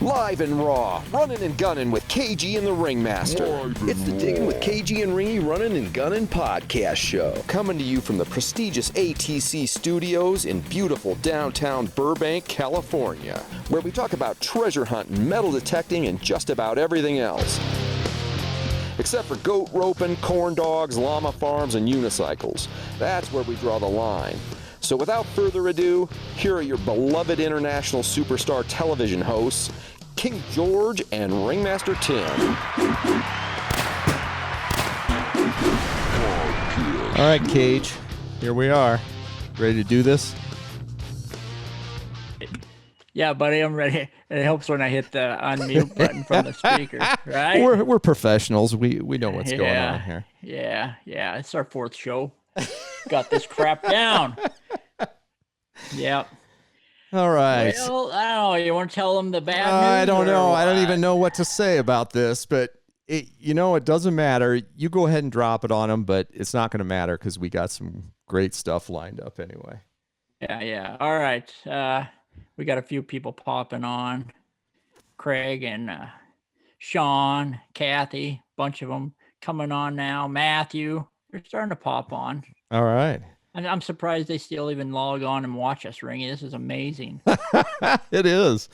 Live and raw, Runnin Gunnin with KG and the Ringmaster. It's the Diggin with KG and Ringy Runnin Gunnin Podcast Show. Coming to you from the prestigious ATC studios in beautiful downtown Burbank, California, where we talk about treasure hunting, metal detecting, and just about everything else. Except for goat roping, corn dogs, llama farms, and unicycles. That's where we draw the line. So without further ado, here are your beloved international superstar television hosts, King George and Ringmaster Tim. All right, Cage, here we are. Ready to do this? Yeah, buddy, I'm ready. It helps when I hit the unmute button from the speaker, right? We're professionals. We know what's going on here. Yeah. It's our fourth show. Got this crap down. Yep. All right. Well, I don't know. You want to tell them the bad news? I don't know. What? I don't even know what to say about this, but it doesn't matter. You go ahead and drop it on them, but it's not going to matter because we got some great stuff lined up anyway. Yeah. All right. We got a few people popping on. Craig and Sean, Kathy, bunch of them coming on now. Matthew, they're starting to pop on. All right. And I'm surprised they still even log on and watch us, Ringy. This is amazing. It is.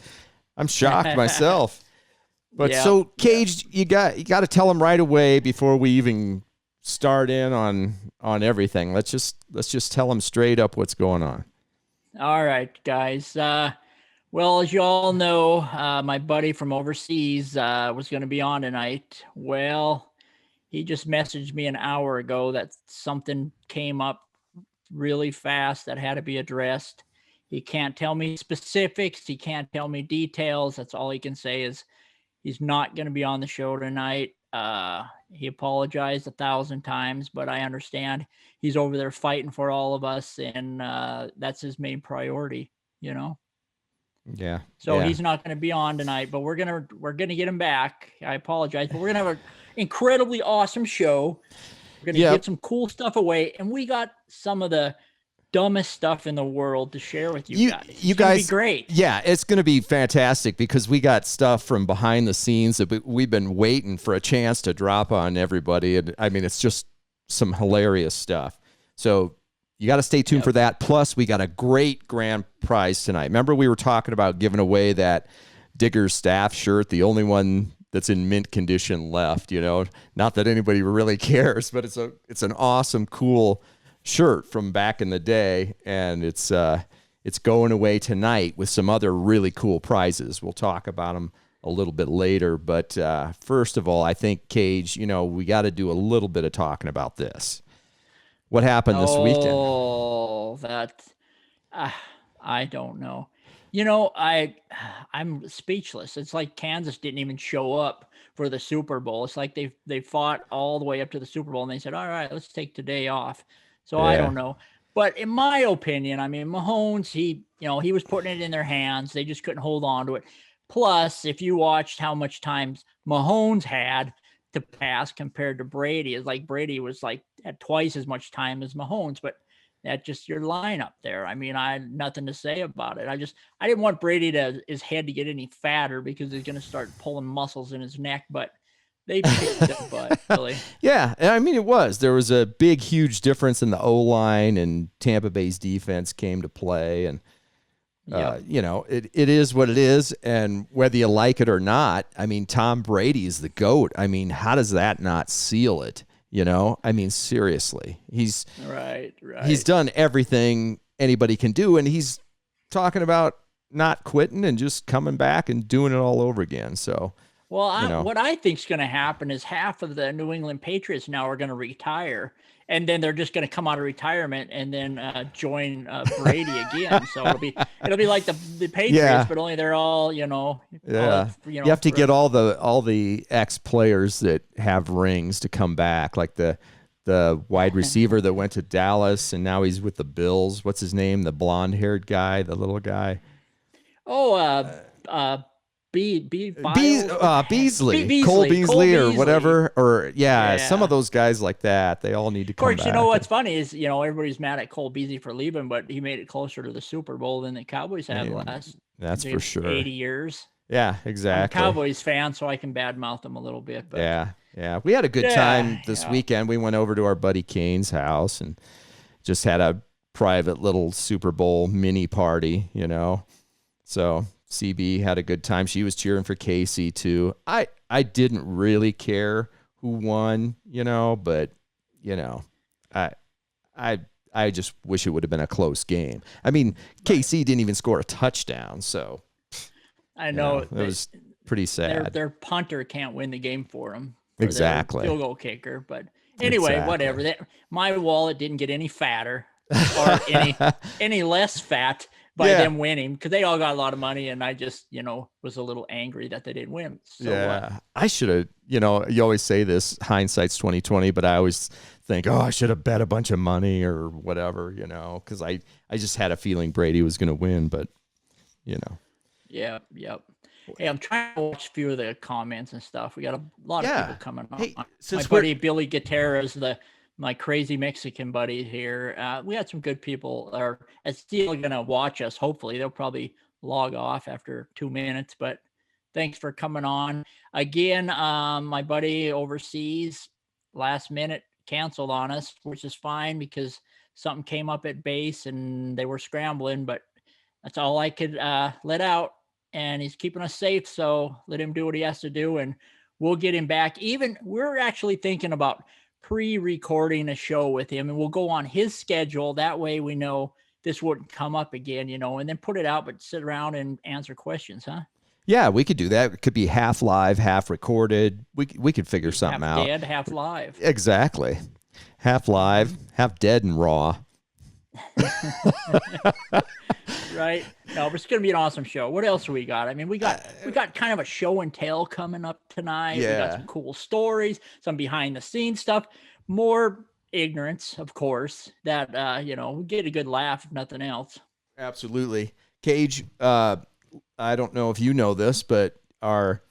I'm shocked myself. But Yeah. So, Cage, you got to tell them right away before we even start in on everything. Let's just tell them straight up what's going on. All right, guys. Well, as you all know, my buddy from overseas was going to be on tonight. Well, he just messaged me an hour ago that something came up really fast that had to be addressed. He can't tell me specifics. He can't tell me details. That's all he can say is he's not going to be on the show tonight. He apologized 1,000 times, but I understand he's over there fighting for all of us, and that's his main priority, Yeah. So he's not going to be on tonight, but we're gonna get him back. I apologize, but we're gonna have an incredibly awesome show. We're gonna give some cool stuff away, and we got some of the dumbest stuff in the world to share with you guys. You guys, be great. Yeah, it's going to be fantastic because we got stuff from behind the scenes that we've been waiting for a chance to drop on everybody. And I mean, it's just some hilarious stuff. So you got to stay tuned for that. Plus, we got a great grand prize tonight. Remember, we were talking about giving away that Digger's staff shirt, the only one that's in mint condition left. Not that anybody really cares, but it's an awesome, cool shirt from back in the day, and it's going away tonight with some other really cool prizes. We'll talk about them a little bit later, but first of all, I think, Cage, we got to do a little bit of talking about this. What happened this weekend? Oh, that I don't know. I'm speechless. It's like Kansas didn't even show up for the Super Bowl. It's like they fought all the way up to the Super Bowl, and they said, all right, let's take today off. So I don't know. But in my opinion, I mean, Mahomes, he was putting it in their hands. They just couldn't hold on to it. Plus, if you watched how much time Mahomes had to pass compared to Brady, it's like Brady had twice as much time as Mahomes, but that's just your lineup there. I mean, I had nothing to say about it. I didn't want Brady his head to get any fatter because he's going to start pulling muscles in his neck, but they picked their butt, really. Yeah, and I mean, there was a big, huge difference in the O-line, and Tampa Bay's defense came to play, and it is what it is, and whether you like it or not, I mean, Tom Brady is the GOAT. I mean, how does that not seal it? I mean, seriously, he's right. He's done everything anybody can do, and he's talking about not quitting and just coming back and doing it all over again. So. Well, what I think is going to happen is half of the New England Patriots now are going to retire, and then they're just going to come out of retirement and then join Brady again. So it'll be like the Patriots, but only they're all you have to get all the ex-players that have rings to come back, like the wide receiver that went to Dallas and now he's with the Bills. What's his name? The blonde-haired guy, the little guy. Beasley, Cole Beasley or whatever, or some of those guys like that, they all need to come back. Of course, what's funny is, everybody's mad at Cole Beasley for leaving, but he made it closer to the Super Bowl than the Cowboys have last That's for sure. 80 years. Yeah, exactly. I'm a Cowboys fan, so I can badmouth them a little bit. But yeah. We had a good time this weekend. We went over to our buddy Kane's house and just had a private little Super Bowl mini party, you know. So CB had a good time. She was cheering for Casey too. I didn't really care who won, you know, but you know, I just wish it would have been a close game. I mean, KC didn't even score a touchdown, so I know it was pretty sad. Their punter can't win the game for them. Exactly. Field goal kicker, but anyway, whatever. My wallet didn't get any fatter or any less fat by them winning, because they all got a lot of money, and I just, was a little angry that they didn't win. So, I should have, you always say this, hindsight's 20/20, but I always think, I should have bet a bunch of money or whatever, because I just had a feeling Brady was going to win, but, Yeah, yep. Hey, I'm trying to watch a few of the comments and stuff. We got a lot of people coming on. Hey, my buddy Billy Gutierrez, my crazy Mexican buddy here. We had some good people are still going to watch us. Hopefully, they'll probably log off after 2 minutes. But thanks for coming on again. My buddy overseas last minute canceled on us, which is fine because something came up at base and they were scrambling. But that's all I could let out. And he's keeping us safe, so let him do what he has to do, and we'll get him back. We're actually thinking about pre-recording a show with him, and we'll go on his schedule. That way we know this wouldn't come up again, and then put it out, but sit around and answer questions, huh? Yeah, we could do that. It could be half live, half recorded. We could figure something out. Half dead, half live. Exactly. Half live, half dead and raw. Right. No, but it's going to be an awesome show. What else do we got? I mean, we got kind of a show and tell coming up tonight. Yeah. We got some cool stories, some behind the scenes stuff, more ignorance, of course, that, we get a good laugh, if nothing else. Absolutely. Cage, I don't know if you know this, but our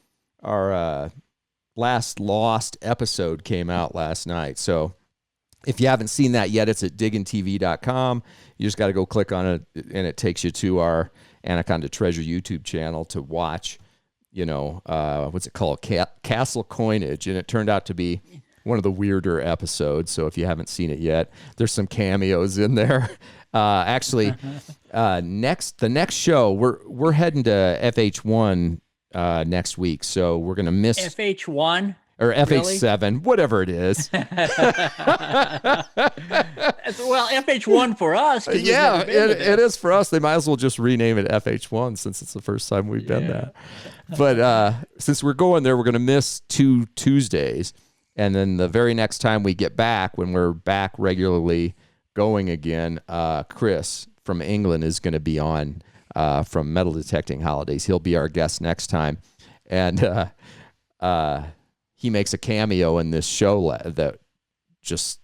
last Lost episode came out last night. So if you haven't seen that yet, it's at diggintv.com. You just got to go click on it, and it takes you to our Anaconda Treasure YouTube channel to watch, what's it called? Castle Coinage. And it turned out to be one of the weirder episodes. So if you haven't seen it yet, there's some cameos in there. The next show, we're heading to FH1 next week. So we're going to miss FH1. Or FH7, really? Whatever it is. Well, FH1 for us. Yeah, it is for us. They might as well just rename it FH1 since it's the first time we've been there. But since we're going there, we're going to miss 2 Tuesdays. And then the very next time we get back, when we're back regularly going again, Chris from England is going to be on from Metal Detecting Holidays. He'll be our guest next time. And he makes a cameo in this show that just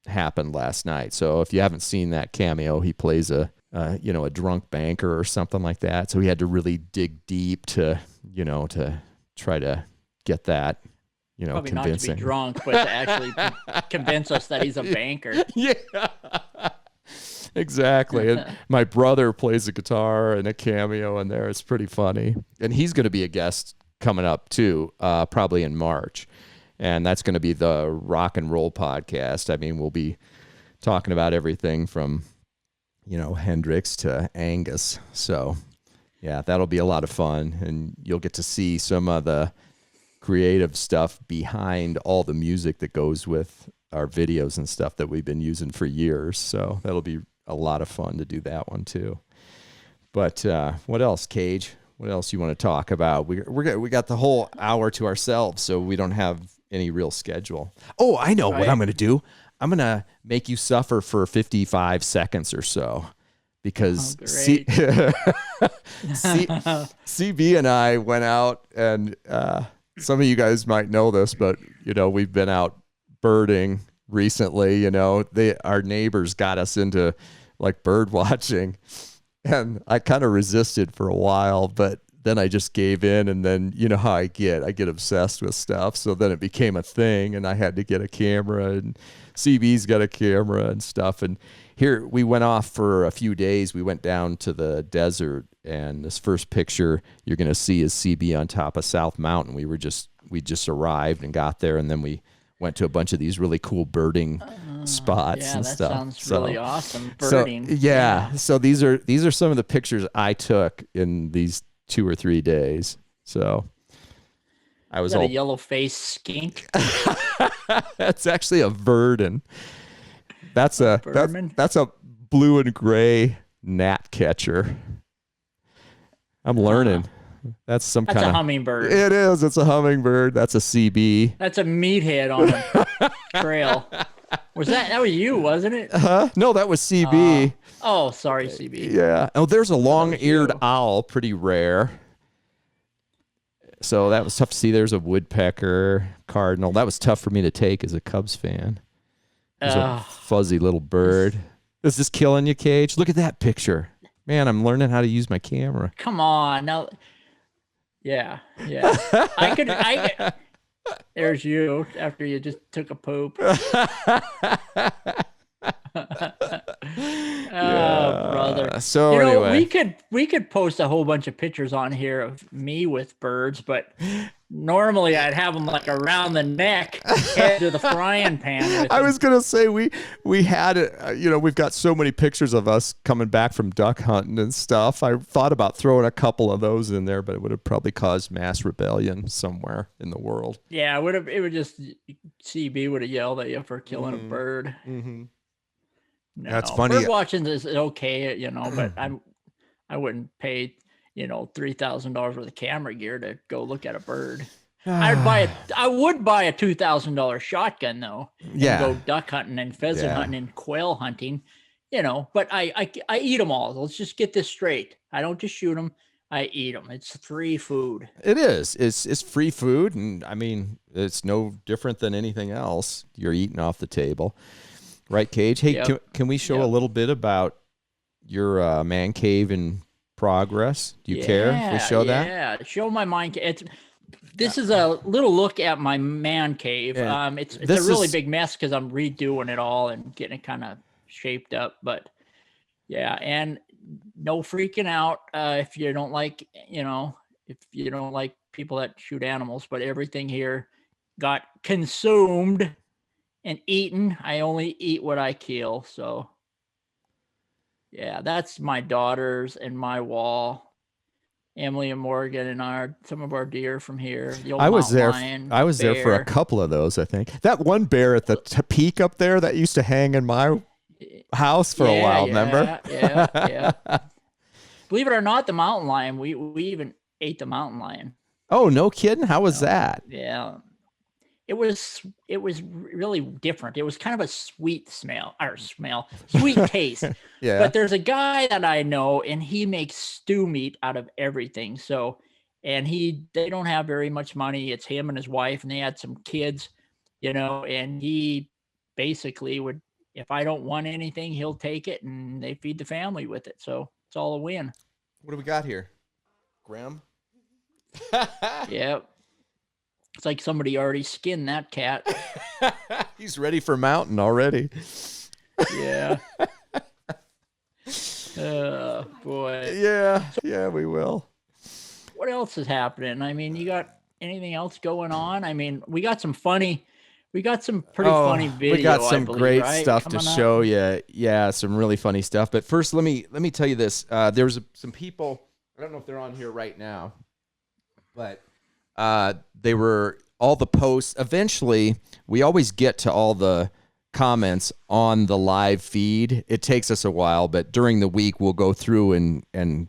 happened last night. So if you haven't seen that cameo, he plays a drunk banker or something like that. So he had to really dig deep to try to get that, probably convincing. Not to be drunk, but to actually convince us that he's a banker. Yeah, exactly. And my brother plays a guitar and a cameo in there. It's pretty funny. And he's going to be a guest coming up too, probably in March. And that's going to be the Rock and Roll Podcast. I mean, we'll be talking about everything from, Hendrix to Angus. So, yeah, that'll be a lot of fun. And you'll get to see some of the creative stuff behind all the music that goes with our videos and stuff that we've been using for years. So that'll be a lot of fun to do that one too. But what else, Cage? What else you want to talk about? We got the whole hour to ourselves, so we don't have any real schedule. Oh, I know what I'm going to do. I'm going to make you suffer for 55 seconds or so because CB and I went out, and some of you guys might know this, but we've been out birding recently. Our neighbors got us into like bird watching. And I kind of resisted for a while, but then I just gave in, and then you know how I get obsessed with stuff. So then it became a thing, and I had to get a camera, and CB's got a camera and stuff. And here we went off for a few days. We went down to the desert And this first picture you're going to see is CB on top of South Mountain. We just arrived and got there, and then we went to a bunch of these really cool birding spots and stuff. Yeah, that sounds really awesome. Birding. So these are some of the pictures I took in these 2 or 3 days. So I was a yellow-faced skink. That's actually a verdin. That's a blue and gray gnat catcher. I'm learning. That's a hummingbird. It is. It's a hummingbird. That's a CB. That's a meathead on a trail. That was you, wasn't it? No, that was CB. Sorry, CB. Yeah. Oh, there's a long-eared owl, pretty rare. So that was tough to see. There's a woodpecker, cardinal. That was tough for me to take as a Cubs fan. There's a fuzzy little bird. Is this killing you, Cage? Look at that picture. Man, I'm learning how to use my camera. Come on. Now, yeah. There's you after you just took a poop. Brother. So anyway, we could post a whole bunch of pictures on here of me with birds, but normally I'd have them like around the neck, head to the frying pan. I was gonna say we had we've got so many pictures of us coming back from duck hunting and stuff. I thought about throwing a couple of those in there, but it would have probably caused mass rebellion somewhere in the world. Yeah, it would just CB would have yelled at you for killing a bird. Mm-hmm. No, that's funny. Bird watching is okay, but I wouldn't pay, $3,000 worth of camera gear to go look at a bird. I would buy a $2,000 shotgun though. Yeah. And go duck hunting and pheasant hunting and quail hunting, but I eat them all. Let's just get this straight. I don't just shoot them. I eat them. It's free food. It is. It's free food, and I mean, it's no different than anything else. You're eating off the table. Right, Cage? Hey, Yep. can we show a little bit about your man cave in progress? Do you care if we show that? Yeah, show my man cave. This is a little look at my man cave. It's a really big mess because I'm redoing it all and getting it kind of shaped up. But yeah, and no freaking out if you don't like, if you don't like people that shoot animals. But everything here got consumed and eaten. I only eat what I kill. So yeah, that's my daughters and my wall. Emily and Morgan and some of our deer from here. I was there for a couple of those, I think. That one bear at the peak up there that used to hang in my house for a while, remember? Yeah. Believe it or not, the mountain lion, we even ate the mountain lion. Oh, no kidding? How was that? Yeah. It was really different. It was kind of a sweet sweet taste. Yeah. But there's a guy that I know, and he makes stew meat out of everything. So, and they don't have very much money. It's him and his wife, and they had some kids, and he basically would, if I don't want anything, he'll take it, and they feed the family with it. So it's all a win. What do we got here? Graham? Yep. It's like somebody already skinned that cat. He's ready for mountain already. Yeah. Oh, boy. Yeah, we will. What else is happening? I mean, you got anything else going on? I mean, we got some pretty funny video. We got some great stuff Coming to up. show you. Yeah, some really funny stuff. But first, let me tell you this. There was some people, I don't know if they're on here right now, but they were all the posts. Eventually, we always get to all the comments on the live feed. It takes us a while, but during the week, we'll go through and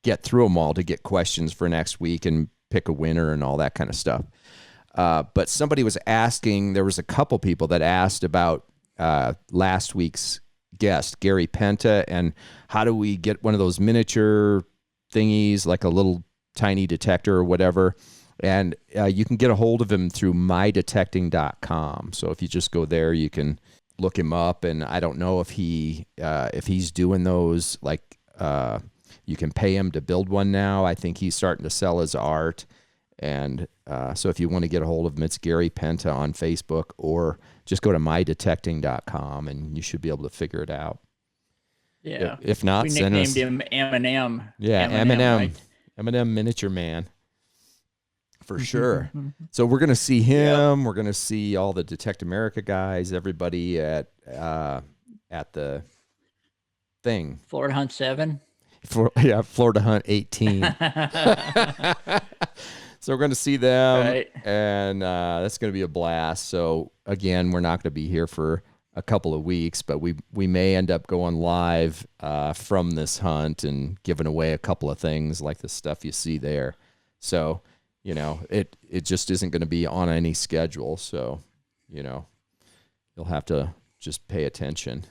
get through them all to get questions for next week and pick a winner and all that kind of stuff. But somebody was asking, there was a couple people that asked about last week's guest, Gary Penta, and how do we get one of those miniature thingies, like a little tiny detector or whatever. And you can get a hold of him through mydetecting.com. So if you just go there, you can look him up. And I don't know if he's doing those, like you can pay him to build one now. I think he's starting to sell his art. And so if you want to get a hold of him, it's Gary Penta on Facebook, or just go to mydetecting.com and you should be able to figure it out. Yeah. If not, we send nicknamed us. him Eminem. Yeah, Eminem. Right? Eminem Miniature Man. For sure. So we're going to see him. Yep. We're going to see all the Detect America guys, everybody at the thing. Florida Hunt 7. Florida Hunt 18. So we're going to see them, right. And that's going to be a blast. So again, we're not going to be here for a couple of weeks, but we may end up going live from this hunt and giving away a couple of things like the stuff you see there. So, you know, it just isn't going to be on any schedule. So, you know, you'll have to just pay attention.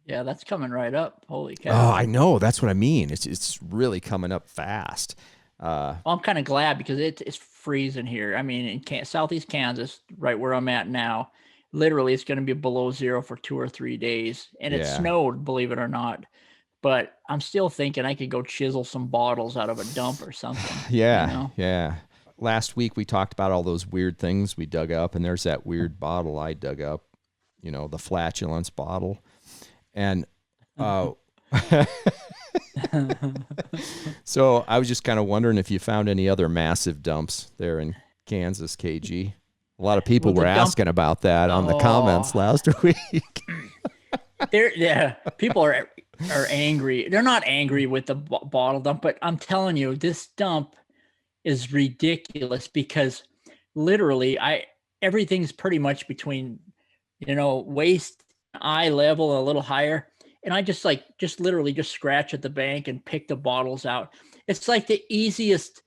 Yeah, that's coming right up. Holy cow. Oh, I know. That's what I mean. It's really coming up fast. Well, I'm kind of glad because it's freezing here. I mean, in southeast Kansas, right where I'm at now, literally it's going to be below zero for 2 or 3 days. And it snowed, believe it or not. But I'm still thinking I could go chisel some bottles out of a dump or something. Yeah, you know? Yeah. Last week we talked about all those weird things we dug up, and there's that weird bottle I dug up, you know, the flatulence bottle. And so I was just kind of wondering if you found any other massive dumps there in Kansas, KG. A lot of people were asking about that on the comments last week. People are angry. They're not angry with the bottle dump, but I'm telling you, this dump is ridiculous because literally everything's pretty much between, you know, waist, eye level, a little higher. And I just literally scratch at the bank and pick the bottles out. It's like the easiest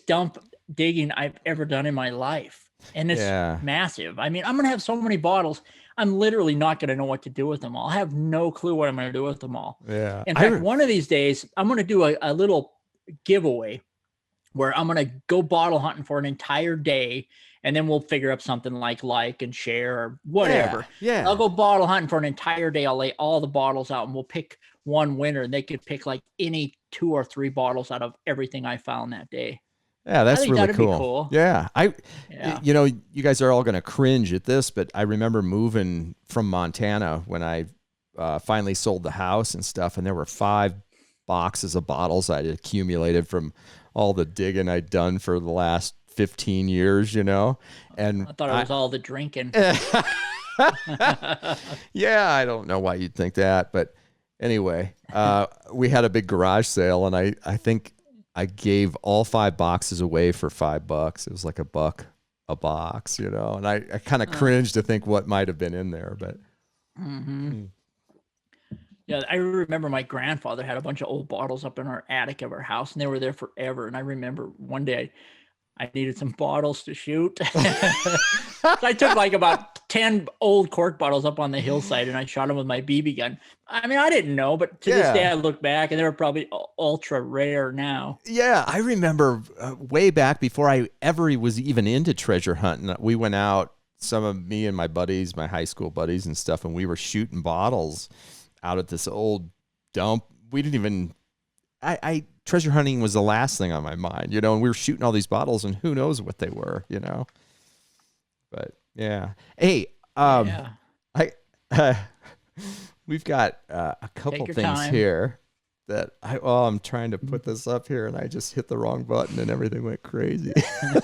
dump digging I've ever done in my life. And it's massive. I mean, I'm going to have so many bottles. I'm literally not going to know what to do with them all. I have no clue what I'm going to do with them all. Yeah. In fact, one of these days, I'm going to do a little giveaway where I'm going to go bottle hunting for an entire day. And then we'll figure up something like and share or whatever. Yeah. I'll go bottle hunting for an entire day. I'll lay all the bottles out and we'll pick one winner. And they could pick like any 2 or 3 bottles out of everything I found that day. Yeah, that's really that'd cool. Be cool. Yeah. You know, you guys are all going to cringe at this, but I remember moving from Montana when I finally sold the house and stuff. And there were 5 boxes of bottles I'd accumulated from all the digging I'd done for the last 15 years, you know, and I thought it was all the drinking. Yeah, I don't know why you'd think that, but anyway, we had a big garage sale, and I think I gave all 5 boxes away for $5. It was like $1 a box, you know, and I kind of cringed to think what might have been in there, but. Mm-hmm. Yeah, I remember my grandfather had a bunch of old bottles up in our attic of our house, and they were there forever. And I remember one day I needed some bottles to shoot. So I took like about 10 old cork bottles up on the hillside and I shot them with my BB gun. I mean, I didn't know, but to this day I look back and they were probably ultra rare now. Yeah, I remember way back before I ever was even into treasure hunting, we went out, some of me and my buddies, my high school buddies and stuff, and we were shooting bottles out at this old dump. We didn't even, treasure hunting was the last thing on my mind, you know, and we were shooting all these bottles and who knows what they were, you know, but yeah. Hey, we've got a couple things here that I'm trying to put this up here and I just hit the wrong button and everything went crazy.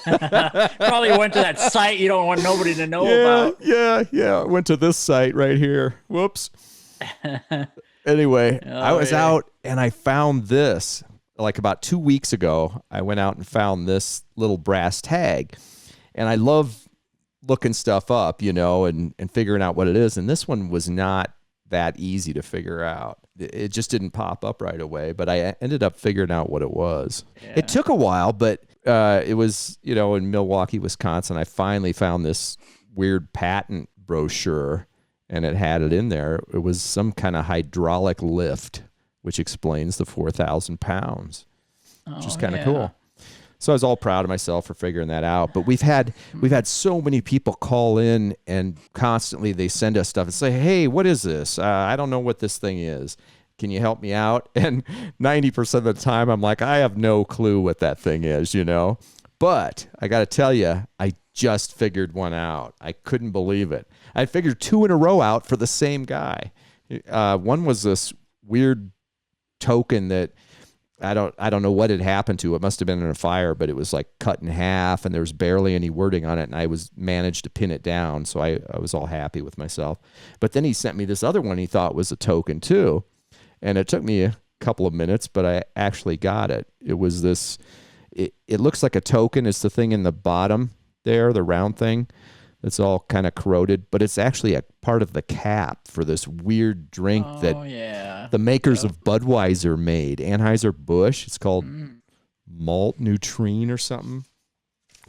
Probably went to that site you don't want nobody to know about. Yeah. I went to this site right here. Whoops. Anyway, I was out and I found this like about 2 weeks ago. I went out and found this little brass tag, and I love looking stuff up, you know, and figuring out what it is. And this one was not that easy to figure out. It just didn't pop up right away, but I ended up figuring out what it was. Yeah. It took a while, but it was, you know, in Milwaukee, Wisconsin, I finally found this weird patent brochure, and it had it in there. It was some kind of hydraulic lift, which explains the 4,000 pounds, which is kind of cool. So I was all proud of myself for figuring that out. But we've had so many people call in, and constantly they send us stuff and say, "Hey, what is this? I don't know what this thing is. Can you help me out?" And 90% of the time, I'm like, I have no clue what that thing is, you know. But I got to tell you, I just figured one out. I couldn't believe it. I figured 2 in a row out for the same guy. One was this weird token that I don't know what had happened to. It must have been in a fire, but it was like cut in half and there was barely any wording on it. And I managed to pin it down. So I was all happy with myself. But then he sent me this other one he thought was a token too. And it took me a couple of minutes, but I actually got it. It was this, it looks like a token. It's the thing in the bottom there, the round thing. It's all kind of corroded, but it's actually a part of the cap for this weird drink that the makers of Budweiser made. Anheuser-Busch. It's called Malt Nutrine or something.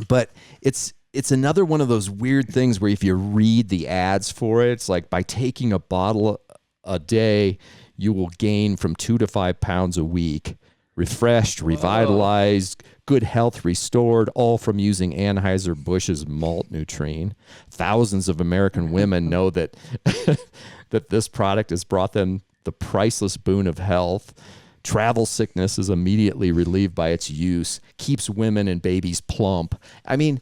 But it's another one of those weird things where if you read the ads for it, it's like by taking a bottle a day, you will gain from 2 to 5 pounds a week. Refreshed, revitalized, good health restored, all from using Anheuser-Busch's Malt Nutrine. Thousands of American women know that that this product has brought them the priceless boon of health. Travel sickness is immediately relieved by its use, keeps women and babies plump. I mean,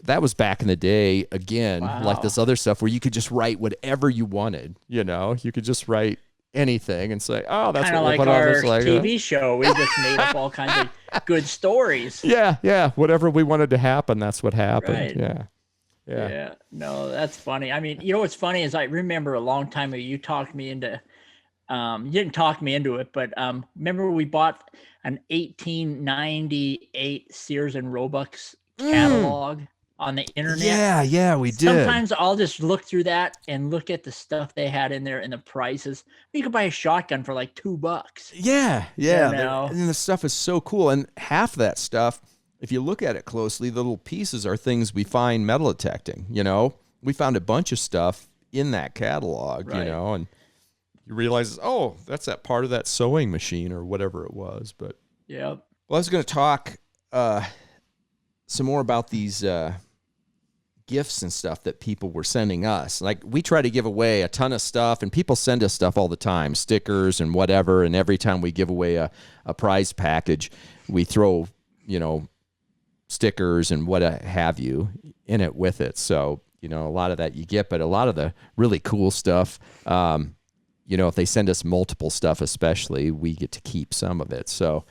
that was back in the day, again, like this other stuff where you could just write whatever you wanted. You know, you could just write anything and say, oh, that's kind what of we'll like put on our this. Like, TV show. We just made up all kinds of good stories. Yeah. Whatever we wanted to happen, that's what happened. Right. Yeah. No, that's funny. I mean, you know what's funny is I remember a long time ago you talked me into. You didn't talk me into it, but remember we bought an 1898 Sears and Roebuck's catalog on the internet. Yeah, we did. Sometimes I'll just look through that and look at the stuff they had in there and the prices. You could buy a shotgun for like $2. Yeah. You know? And the stuff is so cool. And half that stuff, if you look at it closely, the little pieces are things we find metal detecting. You know, we found a bunch of stuff in that catalog, you know, and you realize, oh, that's that part of that sewing machine or whatever it was. But well, I was going to talk some more about these gifts and stuff that people were sending us. Like, we try to give away a ton of stuff, and people send us stuff all the time, stickers and whatever. And every time we give away a prize package, we throw, you know, stickers and what have you in it with it. So, you know, a lot of that you get, but a lot of the really cool stuff, you know, if they send us multiple stuff, especially, we get to keep some of it. So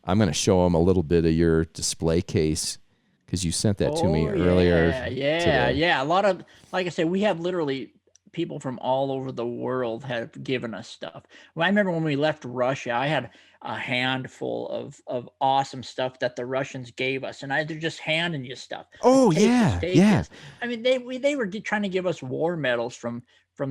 I'm going to show them a little bit of your display case, because you sent that to me earlier today. Yeah. A lot of, like I said, we have literally people from all over the world have given us stuff. Well, I remember when we left Russia, I had a handful of awesome stuff that the Russians gave us, and they're just handing you stuff. Oh, yeah. I mean, they were trying to give us war medals from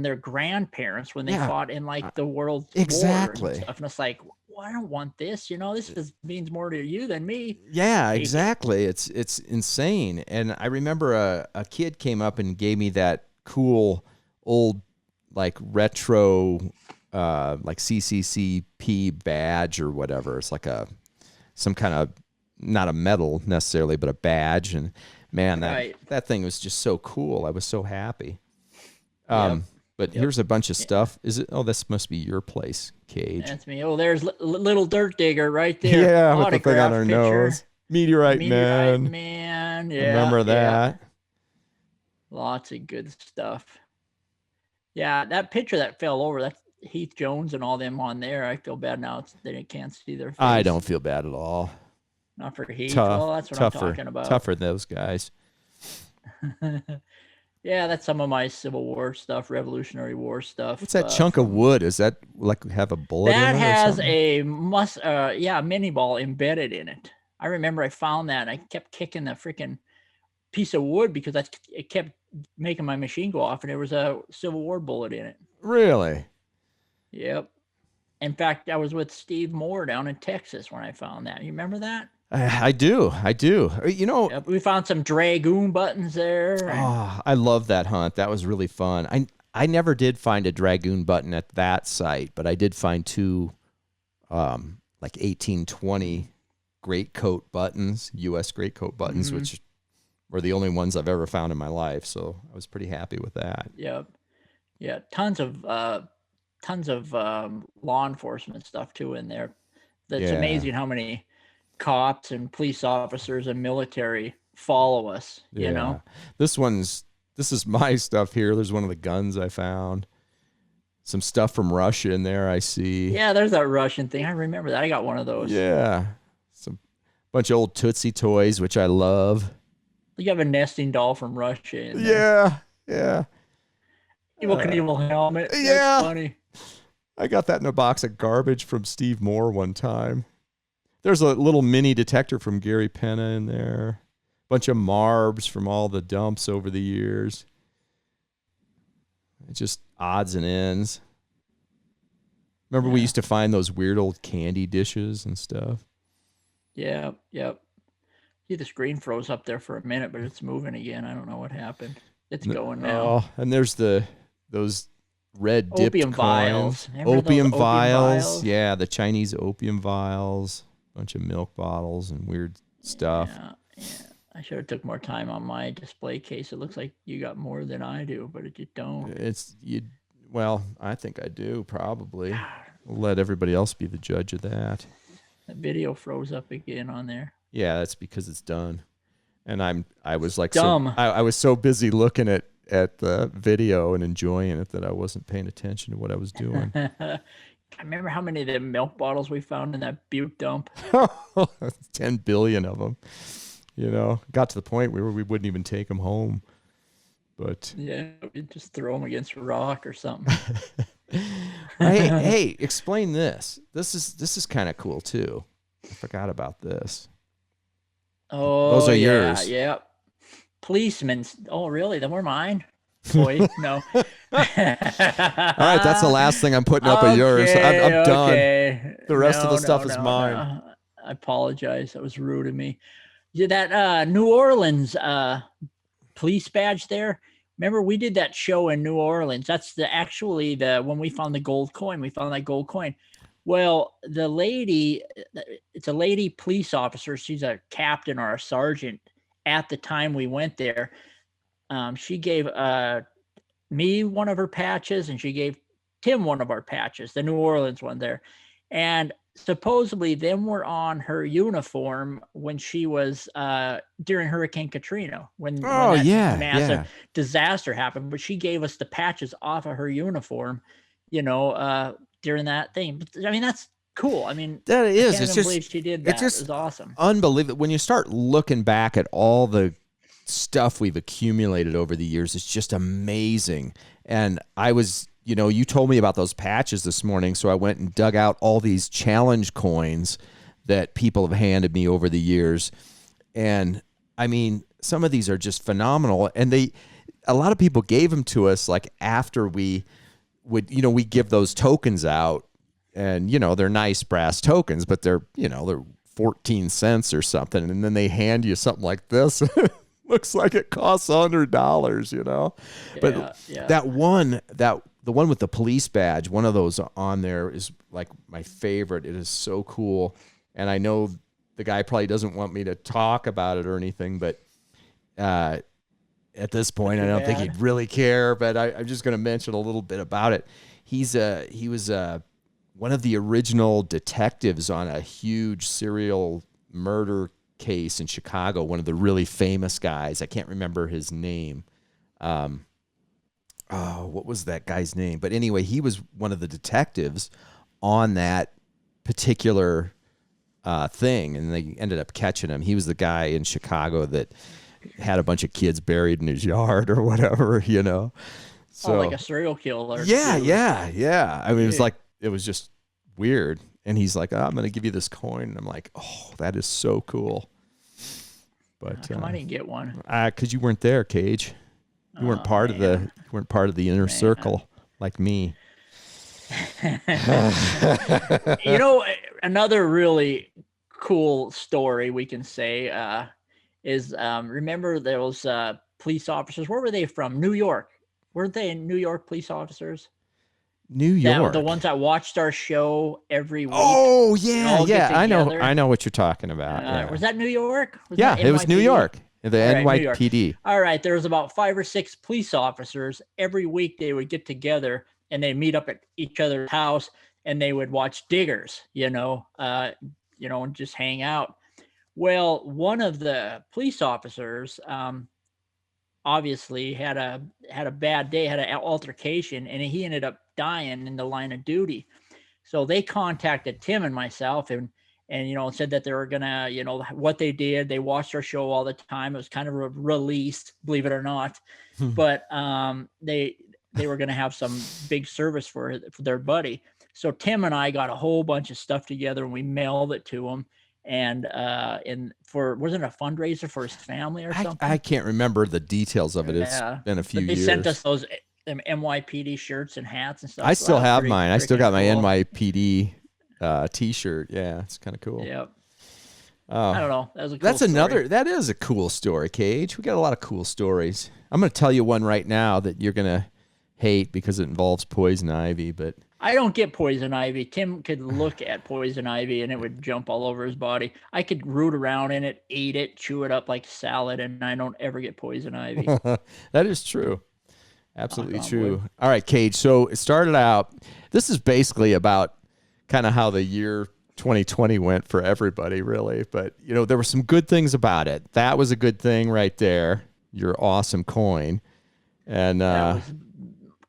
their grandparents when they fought in like the World War and stuff. And it's like, well, I don't want this. You know, means more to you than me. Yeah, exactly. It's insane. And I remember a kid came up and gave me that cool old like retro like CCCP badge or whatever. It's like some kind of, not a medal necessarily, but a badge. And man, that thing was just so cool. I was so happy. But here's a bunch of stuff. Is it? Oh, this must be your place, Cage. That's me. Oh, there's little dirt digger right there. Yeah, with the thing on her nose. Meteorite Man. Yeah. Remember that? Yeah. Lots of good stuff. Yeah, that picture that fell over, that's Heath Jones and all them on there. I feel bad now. They can't see their face. I don't feel bad at all. Not for Heath. Well, that's what I'm talking about. Tougher than those guys. Yeah, that's some of my Civil War stuff, Revolutionary War stuff. What's that chunk of wood? Is that like have a bullet in it? That has a mini ball embedded in it. I remember I found that and I kept kicking the freaking piece of wood because it kept making my machine go off, and there was a Civil War bullet in it. Really? Yep. In fact, I was with Steve Moore down in Texas when I found that. You remember that? I do. You know, we found some Dragoon buttons there. Oh, I love that hunt. That was really fun. I never did find a Dragoon button at that site, but I did find two like 1820 greatcoat buttons, U.S. greatcoat buttons, which were the only ones I've ever found in my life. So I was pretty happy with that. Yep. Yeah. Tons of law enforcement stuff too in there. That's amazing how many cops and police officers and military follow us, you know. This is my stuff here. There's one of the guns I found. some stuff from Russia in there, I see. Yeah, there's that Russian thing. I remember that. I got one of those. Yeah. Some bunch of old Tootsie toys, which I love. You have a nesting doll from Russia in there. Yeah. Evil Knievel helmet. Yeah. That's funny. I got that in a box of garbage from Steve Moore one time. There's a little mini detector from Gary Penna in there. Bunch of Marbs from all the dumps over the years. It's just odds and ends. Remember we used to find those weird old candy dishes and stuff? Yeah, yep. See, the screen froze up there for a minute, but it's moving again. I don't know what happened. It's going now. Oh, and there's those red dipped Opium coins. vials. Remember Opium those vials. Yeah, the Chinese opium vials. Bunch of milk bottles and weird stuff. Yeah. I should have took more time on my display case. It looks like you got more than I do, but you don't. Well, I think I do, probably. We'll let everybody else be the judge of that. The video froze up again on there. Yeah, that's because it's done. And I was like dumb. I was so busy looking at the video and enjoying it that I wasn't paying attention to what I was doing. I remember how many of the milk bottles we found in that butte dump. 10 billion of them. Got to the point where we wouldn't even take them home. But yeah, we'd just throw them against a rock or something. hey, explain this. This is kind of cool too. I forgot about this. Oh, those are yours. Yeah. Policemen. Oh, really? They were mine. Boy, no. All right, that's the last thing I'm putting up of yours. I'm done. The rest of the stuff is mine. No. I apologize. That was rude of me. Yeah, that New Orleans police badge there. Remember, we did that show in New Orleans. That's when we found the gold coin. We found that gold coin. Well, the lady, it's a lady police officer. She's a captain or a sergeant at the time we went there. She gave me one of her patches, and she gave Tim one of our patches, the New Orleans one there. And supposedly them were on her uniform when she was during Hurricane Katrina, when that massive disaster happened. But she gave us the patches off of her uniform, during that thing. But I mean, that's cool. I mean, that is. I can't believe she did that. It's just awesome. Unbelievable. When you start looking back at all the stuff we've accumulated over the years, it's just amazing. And I was, you told me about those patches this morning, so I went and dug out all these challenge coins that people have handed me over the years. And I mean, some of these are just phenomenal. And a lot of people gave them to us like after we would, we give those tokens out, and they're nice brass tokens, but they're 14 cents or something. And then they hand you something like this. Looks like it costs $100, But that one, the one with the police badge, one of those on there is like my favorite. It is so cool. And I know the guy probably doesn't want me to talk about it or anything, but at this point, I don't think he'd really care, but I'm just going to mention a little bit about it. He was one of the original detectives on a huge serial murder case in Chicago, one of the really famous guys. I can't remember his name. What was that guy's name? But anyway, he was one of the detectives on that particular thing, and they ended up catching him. He was the guy in Chicago that had a bunch of kids buried in his yard or whatever, So, like a serial killer. Yeah. I mean, it was just weird. And he's like, I'm going to give you this coin. And I'm like, oh, that is so cool. But I didn't get one. Because you weren't there, Cage. You weren't part of the inner circle like me. Another really cool story we can say is remember those police officers? Where were they from? New York. Weren't they New York police officers? New York. The ones that watched our show every week. Oh, yeah. I know what you're talking about. Was that New York? It was New York. The NYPD. All right. There was about 5 or 6 police officers. Every week they would get together and they'd meet up at each other's house and they would watch Diggers, and just hang out. Well, one of the police officers obviously had a bad day, had an altercation, and he ended up dying in the line of duty. So they contacted Tim and myself and said that they were gonna, what they did. They watched our show all the time. It was kind of released, believe it or not, but they were gonna have some big service for their buddy. So Tim and I got a whole bunch of stuff together and we mailed it to him. And wasn't it a fundraiser for his family or something? I can't remember the details of it. It's been a few years. They sent us those NYPD shirts and hats and stuff. I still have mine. I still got my NYPD t-shirt. Yeah, it's kind of cool. Yep. I don't know. That was a cool story. That is a cool story, KG. We got a lot of cool stories. I'm going to tell you one right now that you're going to hate because it involves poison ivy, but I don't get poison ivy. Tim could look at poison ivy and it would jump all over his body. I could root around in it, eat it, chew it up like salad, and I don't ever get poison ivy. That is true. Absolutely true. All right, KG. So it started out, this is basically about kind of how the year 2020 went for everybody, really. But, there were some good things about it. That was a good thing right there. Your awesome coin. And that was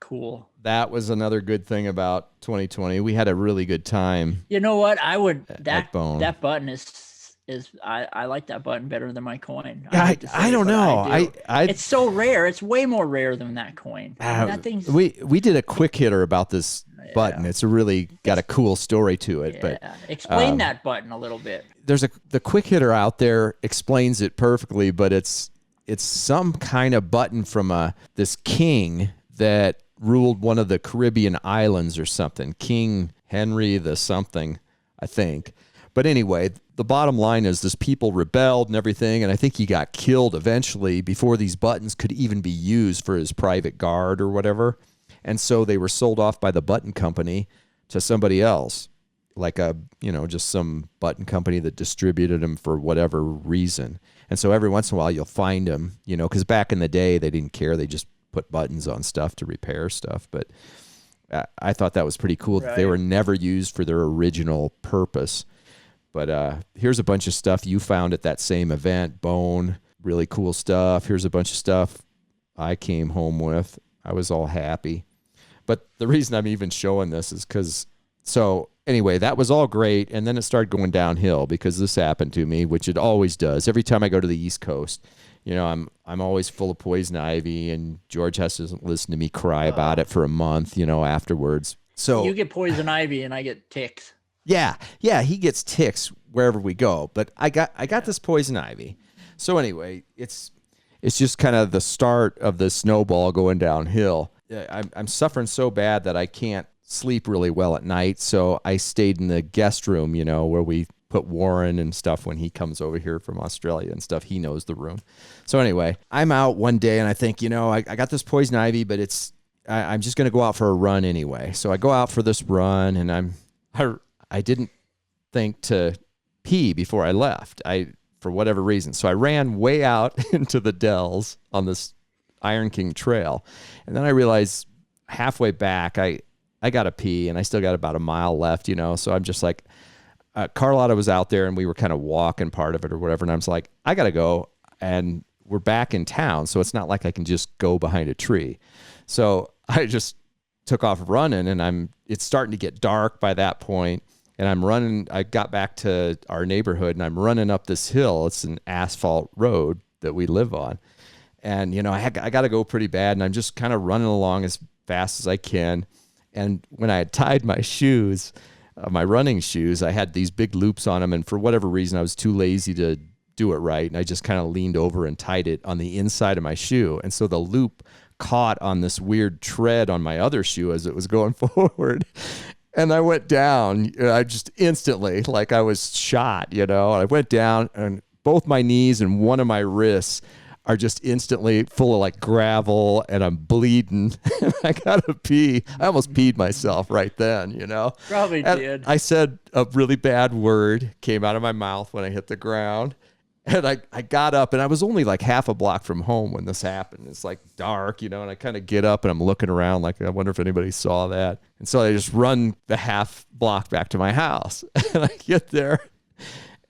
cool. That was another good thing about 2020. We had a really good time. You know what? That button is I like that button better than my coin. I don't know. It's so rare. It's way more rare than that coin. That thing's... We did a quick hitter about this button. It's really got a cool story to it. But explain that button a little bit. The quick hitter out there explains it perfectly, but it's some kind of button from this king that ruled one of the Caribbean islands or something. King Henry the something, I think. But anyway, the bottom line is this people rebelled and everything, and I think he got killed eventually before these buttons could even be used for his private guard or whatever. And so they were sold off by the button company to somebody else, like just some button company that distributed them for whatever reason. And so every once in a while you'll find them, because back in the day they didn't care. They just put buttons on stuff to repair stuff. But I thought that was pretty cool that they were never used for their original purpose. But here's a bunch of stuff you found at that same event. Bone, really cool stuff. Here's a bunch of stuff I came home with. I was all happy. But the reason I'm even showing this is because, so anyway, that was all great. And then it started going downhill because this happened to me, which it always does. Every time I go to the East Coast, I'm always full of poison ivy, and George has to listen to me cry about it for a month, afterwards. So you get poison ivy and I get ticks. Yeah, he gets ticks wherever we go. But I got this poison ivy. So anyway, it's just kind of the start of the snowball going downhill. I'm suffering so bad that I can't sleep really well at night. So I stayed in the guest room, where we put Warren and stuff when he comes over here from Australia and stuff. He knows the room. So anyway, I'm out one day and I think, I got this poison ivy, but I'm just going to go out for a run anyway. So I go out for this run and I didn't think to pee before I left. For whatever reason. So I ran way out into the Dells on this Iron King trail. And then I realized halfway back, I got to pee and I still got about a mile left, So I'm just like, Carlotta was out there and we were kind of walking part of it or whatever. And I was like, I got to go. And we're back in town. So it's not like I can just go behind a tree. So I just took off running and it's starting to get dark by that point. And I'm running, I got back to our neighborhood and I'm running up this hill. It's an asphalt road that we live on. And, I got to go pretty bad. And I'm just kind of running along as fast as I can. And when I had tied my shoes, my running shoes, I had these big loops on them. And for whatever reason, I was too lazy to do it right. And I just kind of leaned over and tied it on the inside of my shoe. And so the loop caught on this weird tread on my other shoe as it was going forward. And I went down, I just instantly, like I was shot, I went down and both my knees and one of my wrists are just instantly full of like gravel and I'm bleeding. I got to pee. I almost peed myself right then, Probably did. I said a really bad word came out of my mouth when I hit the ground. And I got up and I was only like half a block from home when this happened. It's like dark, and I kind of get up and I'm looking around like, I wonder if anybody saw that. And so I just run the half block back to my house and I get there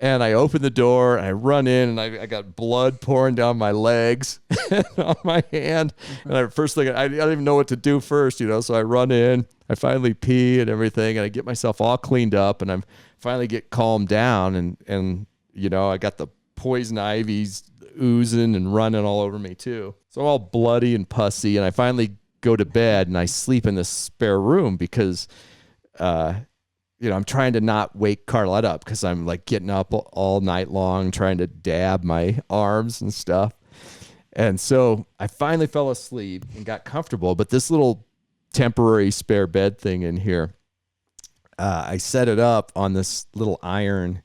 And I open the door and I run in and I got blood pouring down my legs and on my hand. And first thing, I don't even know what to do first, so I run in, I finally pee and everything, and I get myself all cleaned up, and I'm finally get calmed down, and I got the poison ivies oozing and running all over me too. So I'm all bloody and pussy, and I finally go to bed and I sleep in this spare room because, I'm trying to not wake Carlette up because I'm like getting up all night long trying to dab my arms and stuff. And so I finally fell asleep and got comfortable. But this little temporary spare bed thing in here, I set it up on this little iron,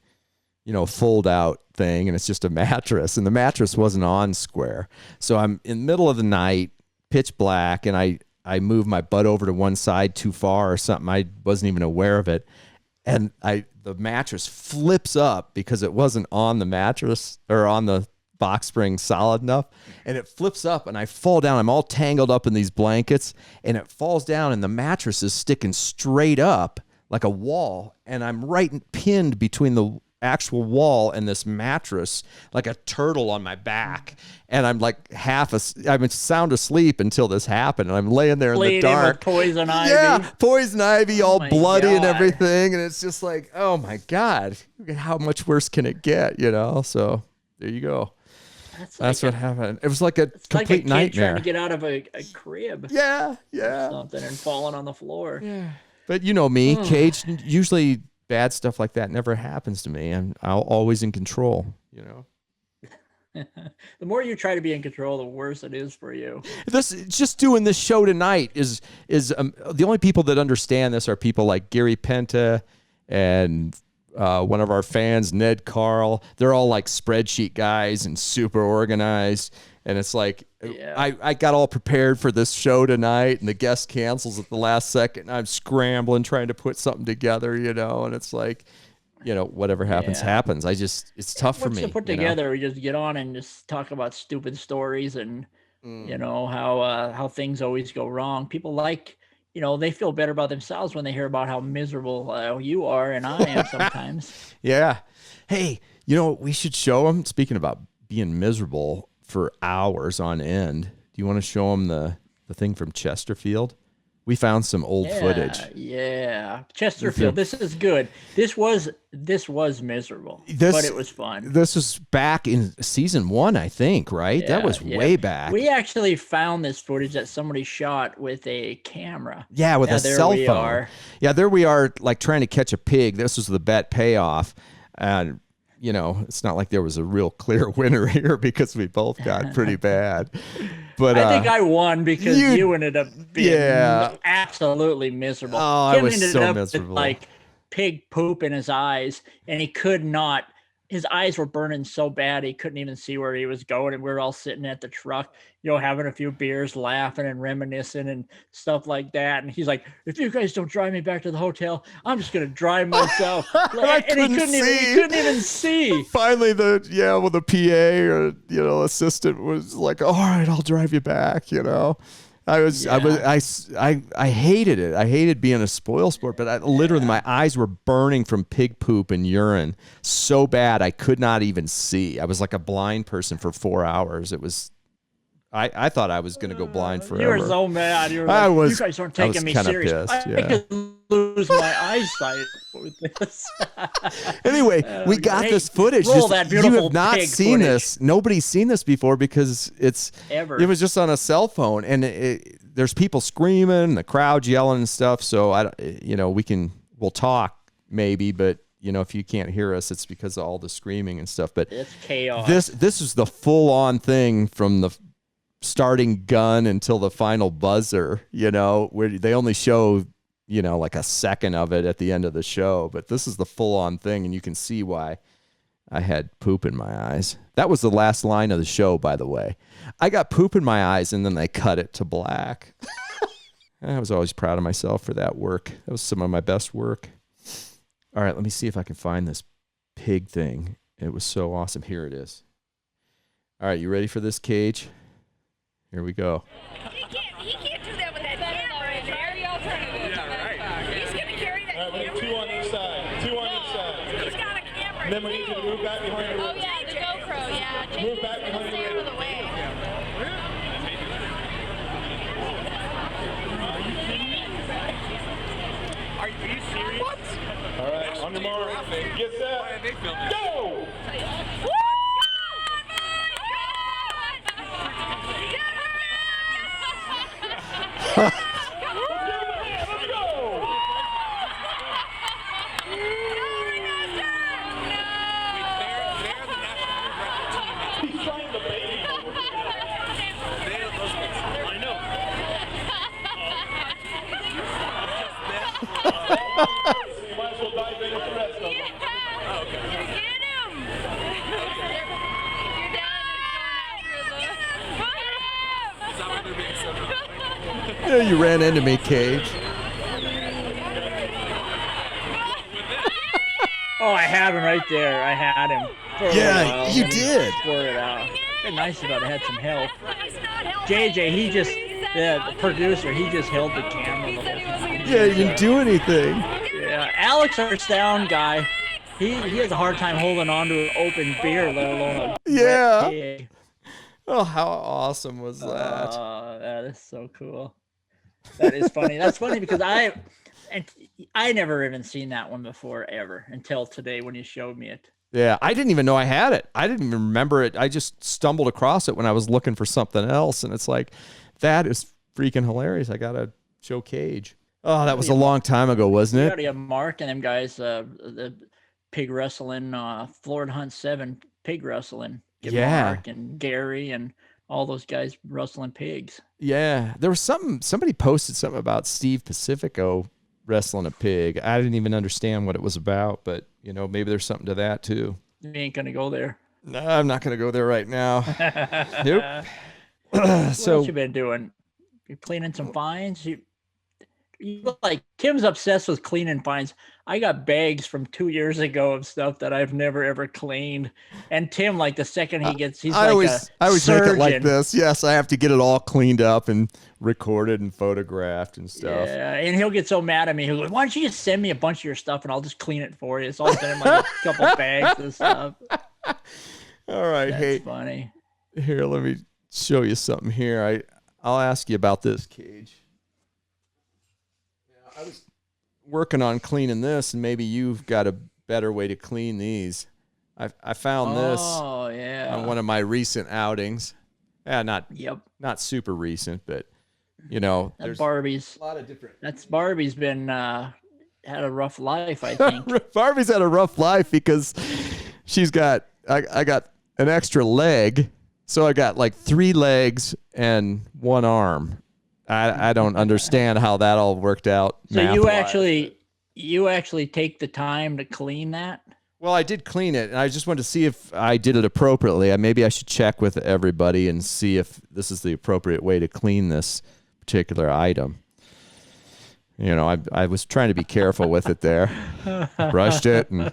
fold out thing. And it's just a mattress. And the mattress wasn't on square. So I'm in the middle of the night, pitch black. And I moved my butt over to one side too far or something. I wasn't even aware of it. And the mattress flips up because it wasn't on the mattress or on the box spring solid enough. And it flips up and I fall down. I'm all tangled up in these blankets and it falls down and the mattress is sticking straight up like a wall. And I'm right pinned between the actual wall and this mattress like a turtle on my back. And I'm like I'm sound asleep until this happened. And I'm laying there in the dark. With poison ivy. Yeah, poison ivy, all bloody God. And everything. And it's just like, oh my God, how much worse can it get? So there you go. That's what happened. It was like a complete nightmare. Trying to get out of a crib. Yeah. Or something and falling on the floor. Yeah. But me, Cage, usually bad stuff like that never happens to me. I'm always in control, The more you try to be in control, the worse it is for you. Just doing this show tonight is the only people that understand this are people like Gary Penta and one of our fans, Ned Carl. They're all like spreadsheet guys and super organized. And it's like, I got all prepared for this show tonight and the guest cancels at the last second. And I'm scrambling, trying to put something together, and it's like, whatever happens, happens. It's tough for me. To put together, we just get on and just talk about stupid stories and, how things always go wrong. People they feel better about themselves when they hear about how miserable you are and I am sometimes. Yeah. Hey, we should show them, speaking about being miserable for hours on end. Do you want to show them the thing from Chesterfield? We found some old footage. Yeah. Chesterfield, this is good. This was miserable, but it was fun. This was back in season 1, I think, right? That was way back. We actually found this footage that somebody shot with a camera. Yeah, with a cell phone. Yeah, there we are, like trying to catch a pig. This was the bet payoff. And it's not like there was a real clear winner here because we both got pretty bad. But I think I won because you ended up being absolutely miserable. Oh, Tim I was ended so up miserable. With, like pig poop in his eyes, and he could not. His eyes were burning so bad he couldn't even see where he was going. And we were all sitting at the truck, having a few beers, laughing and reminiscing and stuff like that. And he's like, "If you guys don't drive me back to the hotel, I'm just gonna drive myself." And he couldn't even see. Finally, the PA or assistant was like, "All right, I'll drive you back." I hated it. I hated being a spoil sport, but literally my eyes were burning from pig poop and urine so bad I could not even see. I was like a blind person for 4 hours. It was, I thought I was going to go blind forever. You were so mad. You were like, you guys aren't taking me serious. Pissed, I could lose my eyesight with this. Anyway, we got this footage. You have not seen this. Nobody's seen this before because it was just on a cell phone, and there's people screaming, the crowd's yelling and stuff. So we'll talk maybe, but if you can't hear us, it's because of all the screaming and stuff. But it's chaos. This is the full on thing from the starting gun until the final buzzer, where they only show, like a second of it at the end of the show. But this is the full on thing, and you can see why I had poop in my eyes. That was the last line of the show, by the way. I got poop in my eyes, and then they cut it to black. I was always proud of myself for that work. That was some of my best work. All right, let me see if I can find this pig thing. It was so awesome. Here it is. All right, you ready for this, Cage? Here we go. He can't do that with that camera in there. The alternative. Yeah, right. He's going to carry that camera. Two on each side. He's got a camera And then we need you to move back behind your... Oh, yeah, the GoPro, yeah. Move back behind Stay your... out of the way. Are you serious? What? All right, on your mark. Get set. Go! You might as well dive in with the rest of them. Get him! Your dad is going after the... Yeah, you ran into me, Cage. Oh, I had him right there. I had him. For a Yeah, while. you did. For it out. It's nice about it. Had some help. JJ, he just, the producer, he just held the camera the whole time. Yeah, you didn't do anything. Yeah, Alex, our sound guy, he has a hard time holding on to an open beer, let alone a Yeah. wet pig. Oh, how awesome was that? That is so cool. That is funny. That's funny because I never even seen that one before ever until today when you showed me it. Yeah, I didn't even know I had it. I didn't even remember it. I just stumbled across it when I was looking for something else, and it's like, that is freaking hilarious. I gotta show Cage. Oh, that was a long time ago, wasn't You it? already have Mark and them guys, the pig wrestling, Florida Hunt 7 pig wrestling. Get Yeah. Mark and Gary and all those guys wrestling pigs. Yeah, there was somebody posted something about Steve Pacifico wrestling a pig. I didn't even understand what it was about, but maybe there's something to that too. You ain't gonna go there. No, I'm not going to go there right now. Nope. What else So you been doing? You're cleaning some fines. You look like Tim's obsessed with cleaning fines. I got bags from 2 years ago of stuff that I've never ever cleaned. And Tim, like the second he gets, he's I like always make it like surgeon. this. Yes, I have to get it all cleaned up and recorded and photographed and stuff. Yeah, and he'll get so mad at me. He'll go, "Why don't you just send me a bunch of your stuff and I'll just clean it for you?" So I'll send him like a couple bags of stuff. All right, That's hey, funny. here, let me show you something here. I'll ask you about this, Cage. Yeah, I was working on cleaning this, and maybe you've got a better way to clean these. I found this Oh yeah. on one of my recent outings. Yeah, Yep. not super recent, but That there's Barbies. a lot of different. That's Barbie's been had a rough life, I think. Barbie's had a rough life because she's got I got an extra leg, so I got like 3 legs and 1 arm. I don't understand how that all worked out. So math-wise. you actually take the time to clean that? Well, I did clean it, and I just wanted to see if I did it appropriately. Maybe I should check with everybody and see if this is the appropriate way to clean this particular item. I was trying to be careful with it there. Brushed it and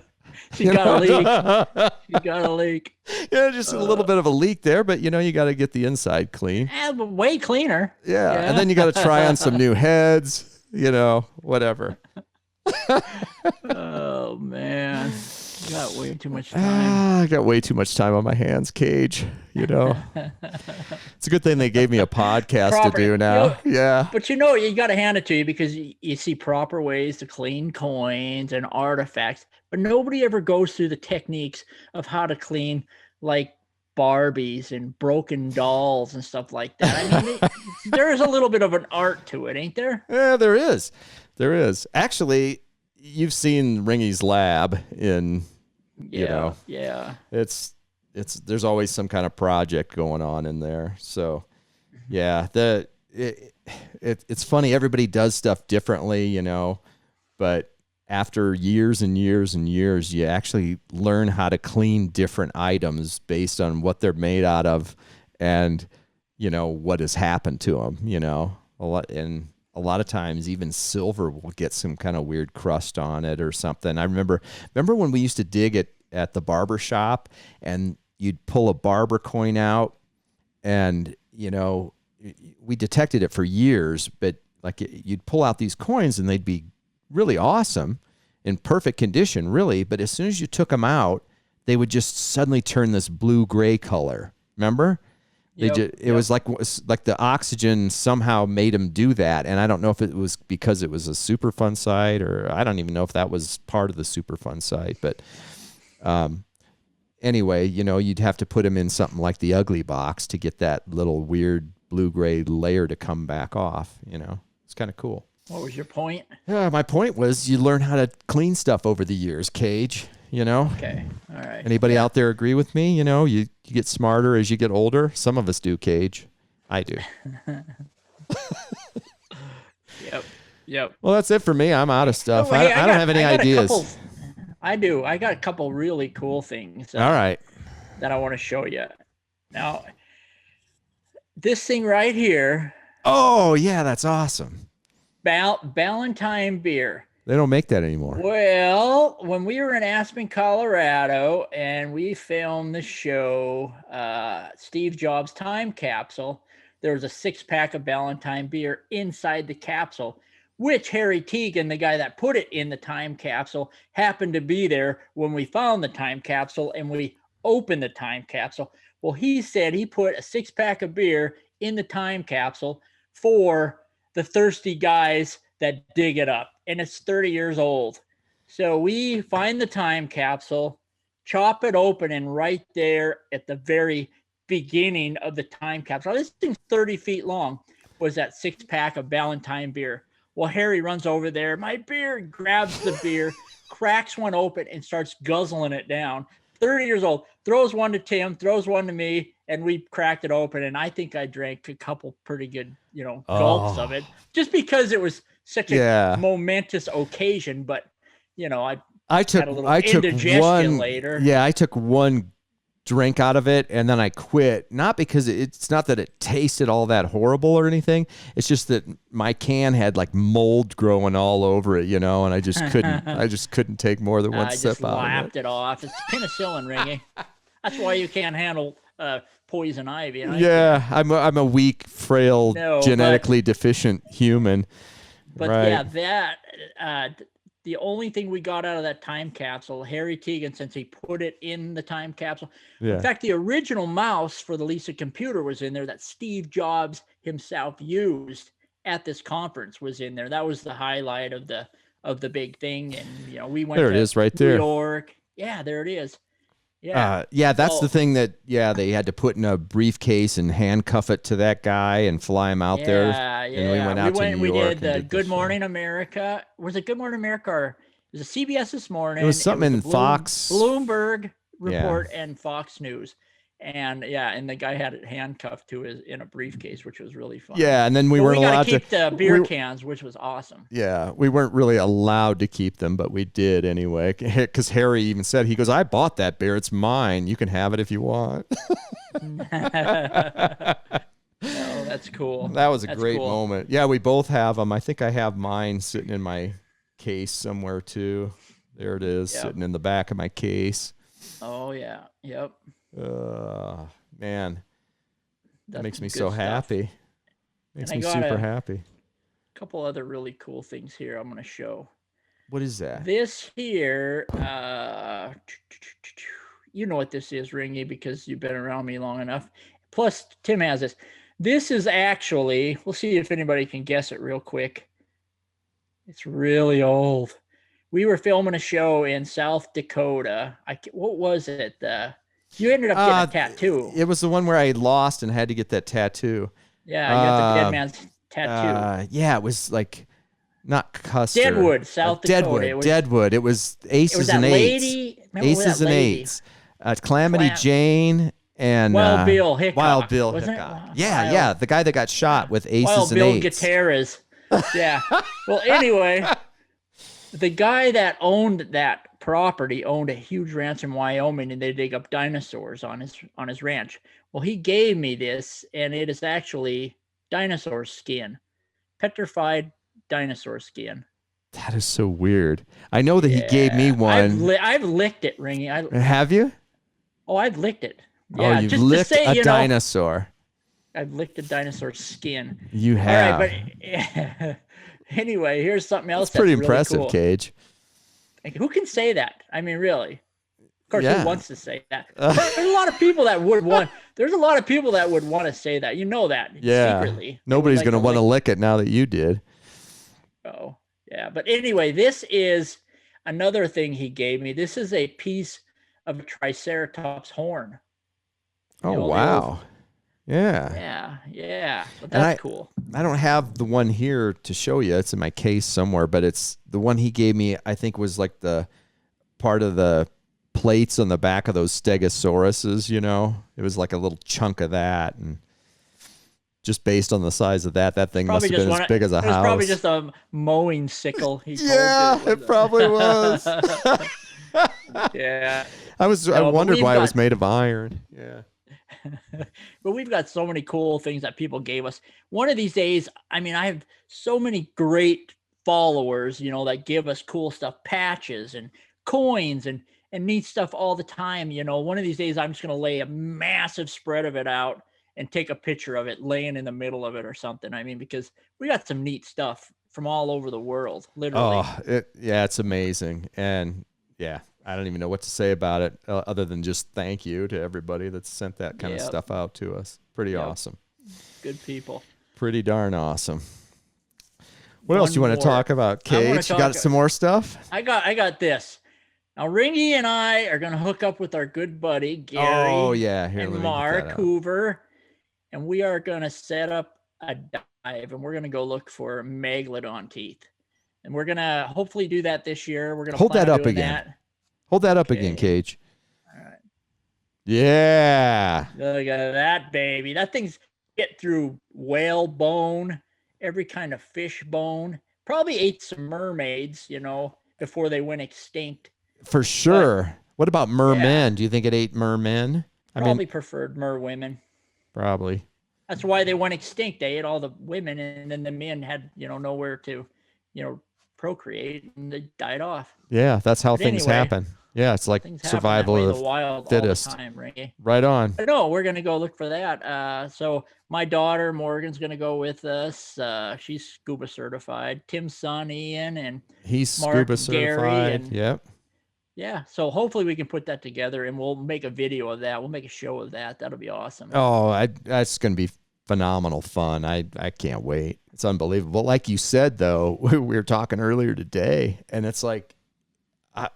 She got a leak. She got a leak. yeah, just a little bit of a leak there, but you got to get the inside clean. But way cleaner. Yeah, and then you got to try on some new heads, whatever. Oh man, you got way too much time. I got way too much time on my hands, Cage. It's a good thing they gave me a podcast to do now. Yeah. But you got to hand it to you because you see proper ways to clean coins and artifacts, but nobody ever goes through the techniques of how to clean like Barbies and broken dolls and stuff like that. I mean, there's a little bit of an art to it, ain't there? Yeah, there is. There is. Actually, you've seen Ringy's lab in, Yeah. it's there's always some kind of project going on in there. So, yeah, it's funny. Everybody does stuff differently, but after years and years and years, you actually learn how to clean different items based on what they're made out of and, what has happened to them, a lot of times even silver will get some kind of weird crust on it or something. I remember when we used to dig at the barber shop and you'd pull a barber coin out and, we detected it for years, but like you'd pull out these coins and they'd be really awesome. in perfect condition, really. But as soon as you took them out, they would just suddenly turn this blue-gray color. Remember? It was like the oxygen somehow made them do that. And I don't know if it was because it was a Superfund site, or I don't even know if that was part of the Superfund site. But anyway, you'd have to put them in something like the Ugly Box to get that little weird blue-gray layer to come back off. It's kind of cool. What was your point? My point was you learn how to clean stuff over the years, Cage. Okay. All right. Anybody out there agree with me? You get smarter as you get older. Some of us do, Cage. I do. Yep. Well, that's it for me. I'm out of stuff. Hey, I don't have any ideas. I do. I got a couple really cool things. All right. That I want to show you. Now, this thing right here. Oh, yeah, that's awesome. Ballantine beer. They don't make that anymore. Well, when we were in Aspen, Colorado, and we filmed the show, Steve Jobs Time Capsule, there was a 6-pack of Ballantine beer inside the capsule, which Harry Teagan, the guy that put it in the time capsule, happened to be there when we found the time capsule and we opened the time capsule. Well, he said he put a 6-pack of beer in the time capsule for the thirsty guys that dig it up, and it's 30 years old. So we find the time capsule, chop it open, and right there at the very beginning of the time capsule, this thing's 30 feet long, was that 6-pack of Ballantine beer. Well, Harry runs over there, my beer, grabs the beer, cracks one open, and starts guzzling it down. 30 years old, throws one to Tim, throws one to me, and we cracked it open. And I think I drank a couple pretty good, gulps of it, just because it was such a momentous occasion. But, I took had a little indigestion one later. Yeah, I took one drink out of it and then I quit. Not because it's not that it tasted all that horrible or anything. It's just that my can had like mold growing all over it, and I just couldn't take more than one sip out of it. I just lapped it off. It's penicillin, Ringy. That's why you can't handle poison ivy. Yeah, I'm a weak, frail, genetically deficient human. But right. that the only thing we got out of that time capsule, Harry Teagan, since he put it in the time capsule. Yeah. In fact, the original mouse for the Lisa computer was in there that Steve Jobs himself used at this conference was in there. That was the highlight of the big thing. And, we went there it is right there. New York. Yeah, there it is. Yeah. That's the thing that, they had to put in a briefcase and handcuff it to that guy and fly him out there. And we went out to New York. We did Good Morning America. Was it Good Morning America or it was a CBS This Morning? It was something in Fox. Bloomberg Report and Fox News. And and the guy had it handcuffed to in a briefcase, which was really fun. Yeah, and then we weren't allowed to keep the beer cans, which was awesome. Yeah, we weren't really allowed to keep them, but we did anyway. Because Harry even said, he goes, "I bought that beer; it's mine. You can have it if you want." Oh, that's cool. That was a great moment. Yeah, we both have them. I think I have mine sitting in my case somewhere too. There it is, sitting in the back of my case. Oh yeah, yep. Man, that makes me so happy. Makes me super happy. A couple other really cool things here I'm going to show. What is that? This here, you know what this is, Ringy, because you've been around me long enough. Plus, Tim has this. This is actually, we'll see if anybody can guess it real quick. It's really old. We were filming a show in South Dakota. What was it? You ended up getting a tattoo. It was the one where I lost and had to get that tattoo. Yeah, you got the dead man's tattoo. Yeah, it was like not Custer. Deadwood, South Dakota. Deadwood. It was Aces and Eights. Aces and Eights. Calamity Jane and Wild Bill Hickok. Wild Bill Hickok. Yeah, the guy that got shot with Aces and Eights. Wild Bill Gutierrez. Yeah. Well, anyway, the guy that owned that property owned a huge ranch in Wyoming, and they dig up dinosaurs on his ranch. Well, he gave me this, and it is actually dinosaur skin, petrified dinosaur skin. That is so weird. I know that he gave me one. I've licked it, Ringy. Have you? Oh, I've licked it. Yeah, you've licked a dinosaur. I've licked a dinosaur skin. You have. All right, but anyway, here's something else. That's pretty really impressive, cool. Cage. Like, who can say that? I mean, really. Of course, Yeah. who wants to say that? There's a lot of people that would want. There's a lot of people that would want to say that. You know that. Yeah. Secretly. Nobody's They would going to want to lick. lick it now that you did. Oh, yeah. But anyway, this is another thing he gave me. This is a piece of a Triceratops horn. Oh, You know, the wow. Yeah. Yeah. But And that's cool. I don't have the one here to show you. It's in my case somewhere, but it's the one he gave me, I think was like the part of the plates on the back of those stegosauruses, you know? It was like a little chunk of that. And just based on the size of that thing must have been as big as a It was house. probably just a mowing sickle. Yeah, it probably was. Yeah. I but wondered we've why it was got- made of iron. Yeah. But we've got so many cool things that people gave us. One of these days, I mean, I have so many great followers, you know, that give us cool stuff, patches and coins and neat stuff all the time. You know, one of these days I'm just going to lay a massive spread of it out and take a picture of it laying in the middle of it or something. I mean, because we got some neat stuff from all over the world, literally. Oh, it's amazing. And yeah, I don't even know what to say about it other than just thank you to everybody that's sent that kind of Yep. stuff out to us. Pretty Yep. awesome. Good people. Pretty darn awesome. What One else you want to more. talk about, I wanna Cage? You got talk- some more stuff? I got this. Now, Ringy and I are going to hook up with our good buddy, Gary. Oh, yeah. Here, let and me get Mark that out. Hoover, and we are going to set up a dive, and we're going to go look for megalodon teeth, and we're going to hopefully do that this year. We're going to Hold that up again. Hold that up again, Okay. Cage. All right. Yeah. Look at that, baby. That thing's get through whale bone, every kind of fish bone. Probably ate some mermaids, you know, before they went extinct. For sure. What about mermen? Do you think it ate mermen? Probably preferred mer women. Probably. That's why they went extinct. They ate all the women, and then the men had, you know, nowhere to, you know, procreate, and they died off. Yeah, that's how But things anyway, happen. Yeah, it's like Things happen that survival way in of the wild fittest. all the time, Ringy. Right on. But no, we're gonna go look for that. So my daughter Morgan's gonna go with us. She's scuba certified. Tim's son Ian, and He's Mark, scuba Gary, certified. and- Yep. yeah. So hopefully we can put that together, and we'll make a video of that. We'll make a show of that. That'll be awesome. Oh, that's going to be phenomenal fun. I can't wait. It's unbelievable. Like you said, though, we were talking earlier today, and it's like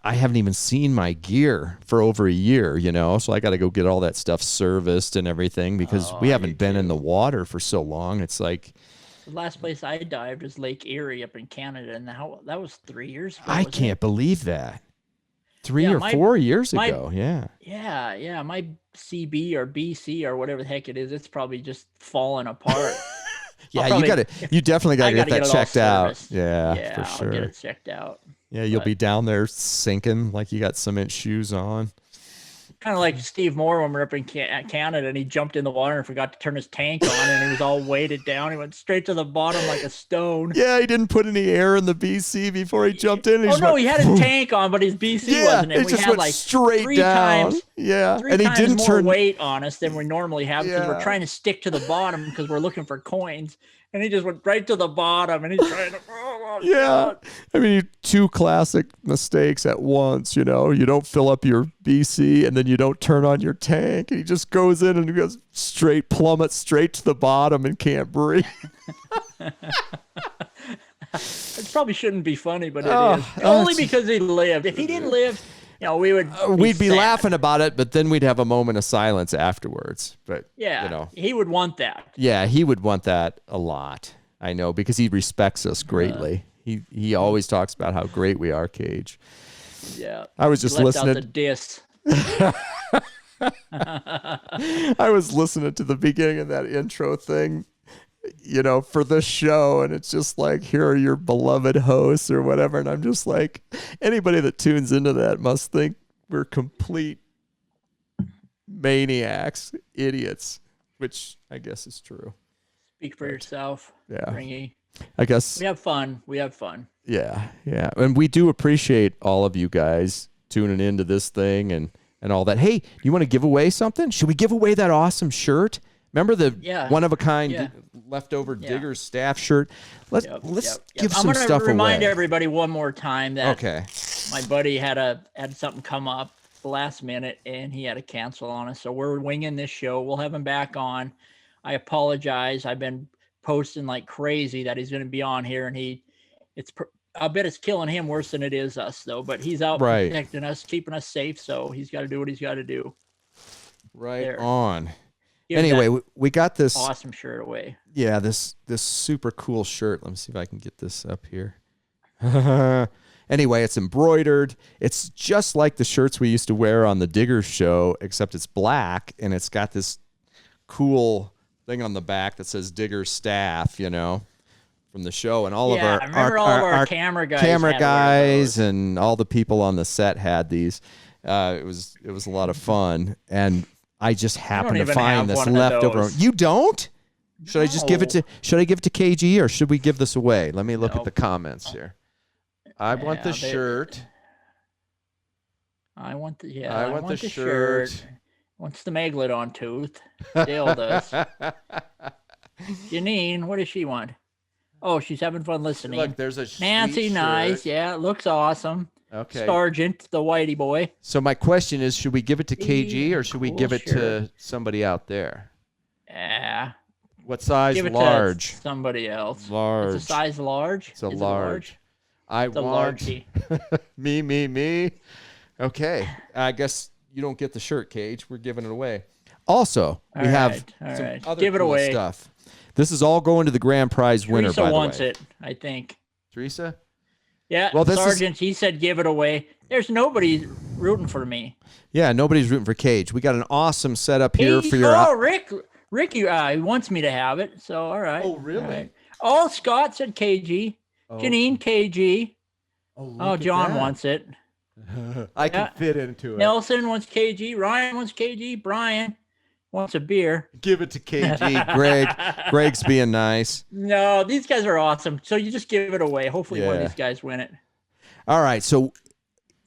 I haven't even seen my gear for over a year, you know, so I got to go get all that stuff serviced and everything because we haven't been in the water for so long. It's like The last place I dived is Lake Erie up in Canada, and that was 3 years ago. I wasn't it? can't believe that. 3 Yeah, or 4 years my- ago. Yeah. Yeah. My CB or BC or whatever the heck it is, it's probably just falling apart. Yeah, probably- you definitely got I to get gotta that it all checked out. serviced. Yeah, for I'll sure. get it checked out. Yeah, you'll but- be down there sinking like you got cement shoes on. Kind of like Steve Moore when we were up in Canada, and he jumped in the water and forgot to turn his tank on, and he was all weighted down. He went straight to the bottom like a stone. Yeah, he didn't put any air in the BC before he jumped in. Oh no, he had his tank on, but his BC Yeah, wasn't. it And we just had went like straight three down. times, Yeah, three and he times didn't more turn. weight on us than we normally have because Yeah. we're trying to stick to the bottom because we're looking for coins. And he just went right to the bottom, and he's trying to. Oh, Yeah, God. I mean, two classic mistakes at once. You know, you don't fill up your BC, and then you don't turn on your tank, and he just goes in and he goes plummets straight to the bottom and can't breathe. It probably shouldn't be funny, but it Oh, is. Only that's- because he lived. If he didn't live, you know, we would. We'd be sad. laughing about it, but then we'd have a moment of silence afterwards. But Yeah, you know, he would want that. yeah, he would want that a lot. I know because he respects us greatly. He always talks about how great we are, Cage. Yeah. I was just He left out the listening. diss. I was listening to the beginning of that intro thing, you know, for this show, and it's just like, here are your beloved hosts or whatever, and I'm just like, anybody that tunes into that must think we're complete maniacs, idiots, which I guess is true. Speak for yourself. Yeah. Ringy. I guess. We have fun. We have fun. Yeah, and we do appreciate all of you guys tuning into this thing and all that. Hey, you want to give away something? Should we give away that awesome shirt? Remember the Yeah. one of a kind Yeah. leftover Digger staff shirt. Let's give some I'm stuff gonna remind away. everybody one more time that Okay. my buddy had something come up the last minute and he had to cancel on us. So we're winging this show. We'll have him back on. I apologize. I've been posting like crazy that he's going to be on here, and I bet it's killing him worse than it is us though. But he's out protecting us, keeping us safe. So he's got to do what he's got to do. Right there. on. Give Anyway, we got this awesome shirt away. Yeah, this super cool shirt. Let me see if I can get this up here. Anyway, it's embroidered. It's just like the shirts we used to wear on the Digger show, except it's black, and it's got this cool thing on the back that says Digger Staff, from the show. And all of our camera guys and all the people on the set had these. It was a lot of fun, and I just happened to find this leftover. You don't? Should I just give it to KG, or should we give this away? Let me look at the comments here. I want the shirt. I want the shirt. Wants the Megalodon tooth. Dale does. Janine, what does she want? Oh, she's having fun listening. Look, there's a Nancy, shirt. Nice. Yeah, it looks awesome. Okay. Sergeant, the whitey boy. So my question is, should we give it to KG or should we give it to somebody out there? Yeah. What size? Give it large. To somebody else. Large. It's a size large. It's a large. I want me. Okay. I guess you don't get the shirt, Cage. We're giving it away. Also, we have some other give it cool away. Stuff. This is all going to the grand prize winner, by the way. Teresa wants it, I think. Teresa? Yeah, well, Sergeant, he said give it away. There's nobody rooting for me. Yeah, nobody's rooting for Cage. We got an awesome setup here for your... Oh, Rick, he wants me to have it, so all right. Oh, really? Right. Oh, Scott said KG. Oh. Janine, KG. Oh, John wants it. I can fit into it. Nelson wants KG. Ryan wants KG. Brian wants a beer. Give it to KG. Greg's being nice. No, these guys are awesome. So you just give it away. Hopefully one of these guys win it. All right. So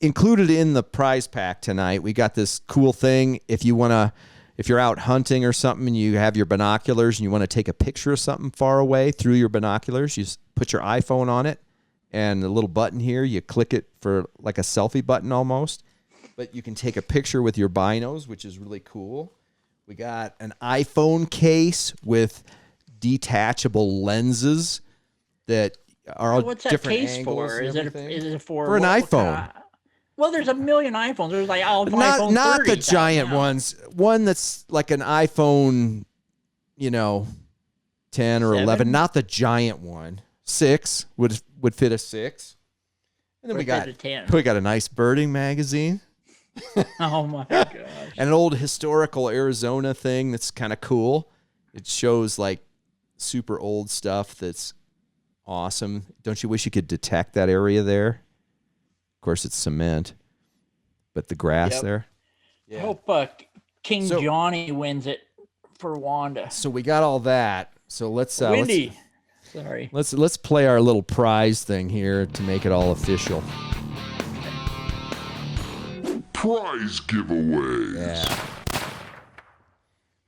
included in the prize pack tonight, we got this cool thing. If you're out hunting or something and you have your binoculars and you want to take a picture of something far away through your binoculars, you just put your iPhone on it and the little button here, you click it for like a selfie button almost. But you can take a picture with your binos, which is really cool. We got an iPhone case with detachable lenses that are all what's that different case angles. For? Is it for an iPhone? Well, there's a million iPhones. There's like not 30 the giant ones. One that's like an iPhone, 10 or 7? 11. Not the giant one. 6 would fit a 6. And then we got a nice birding magazine. Oh my gosh. And an old historical Arizona thing that's kind of cool. It shows like super old stuff that's awesome. Don't you wish you could detect that area there? Of course, it's cement, but the grass there. Yeah. I hope King Johnny wins it for Wanda. So we got all that. So let's Windy. Sorry. Let's play our little prize thing here to make it all official. Prize giveaways. Yeah.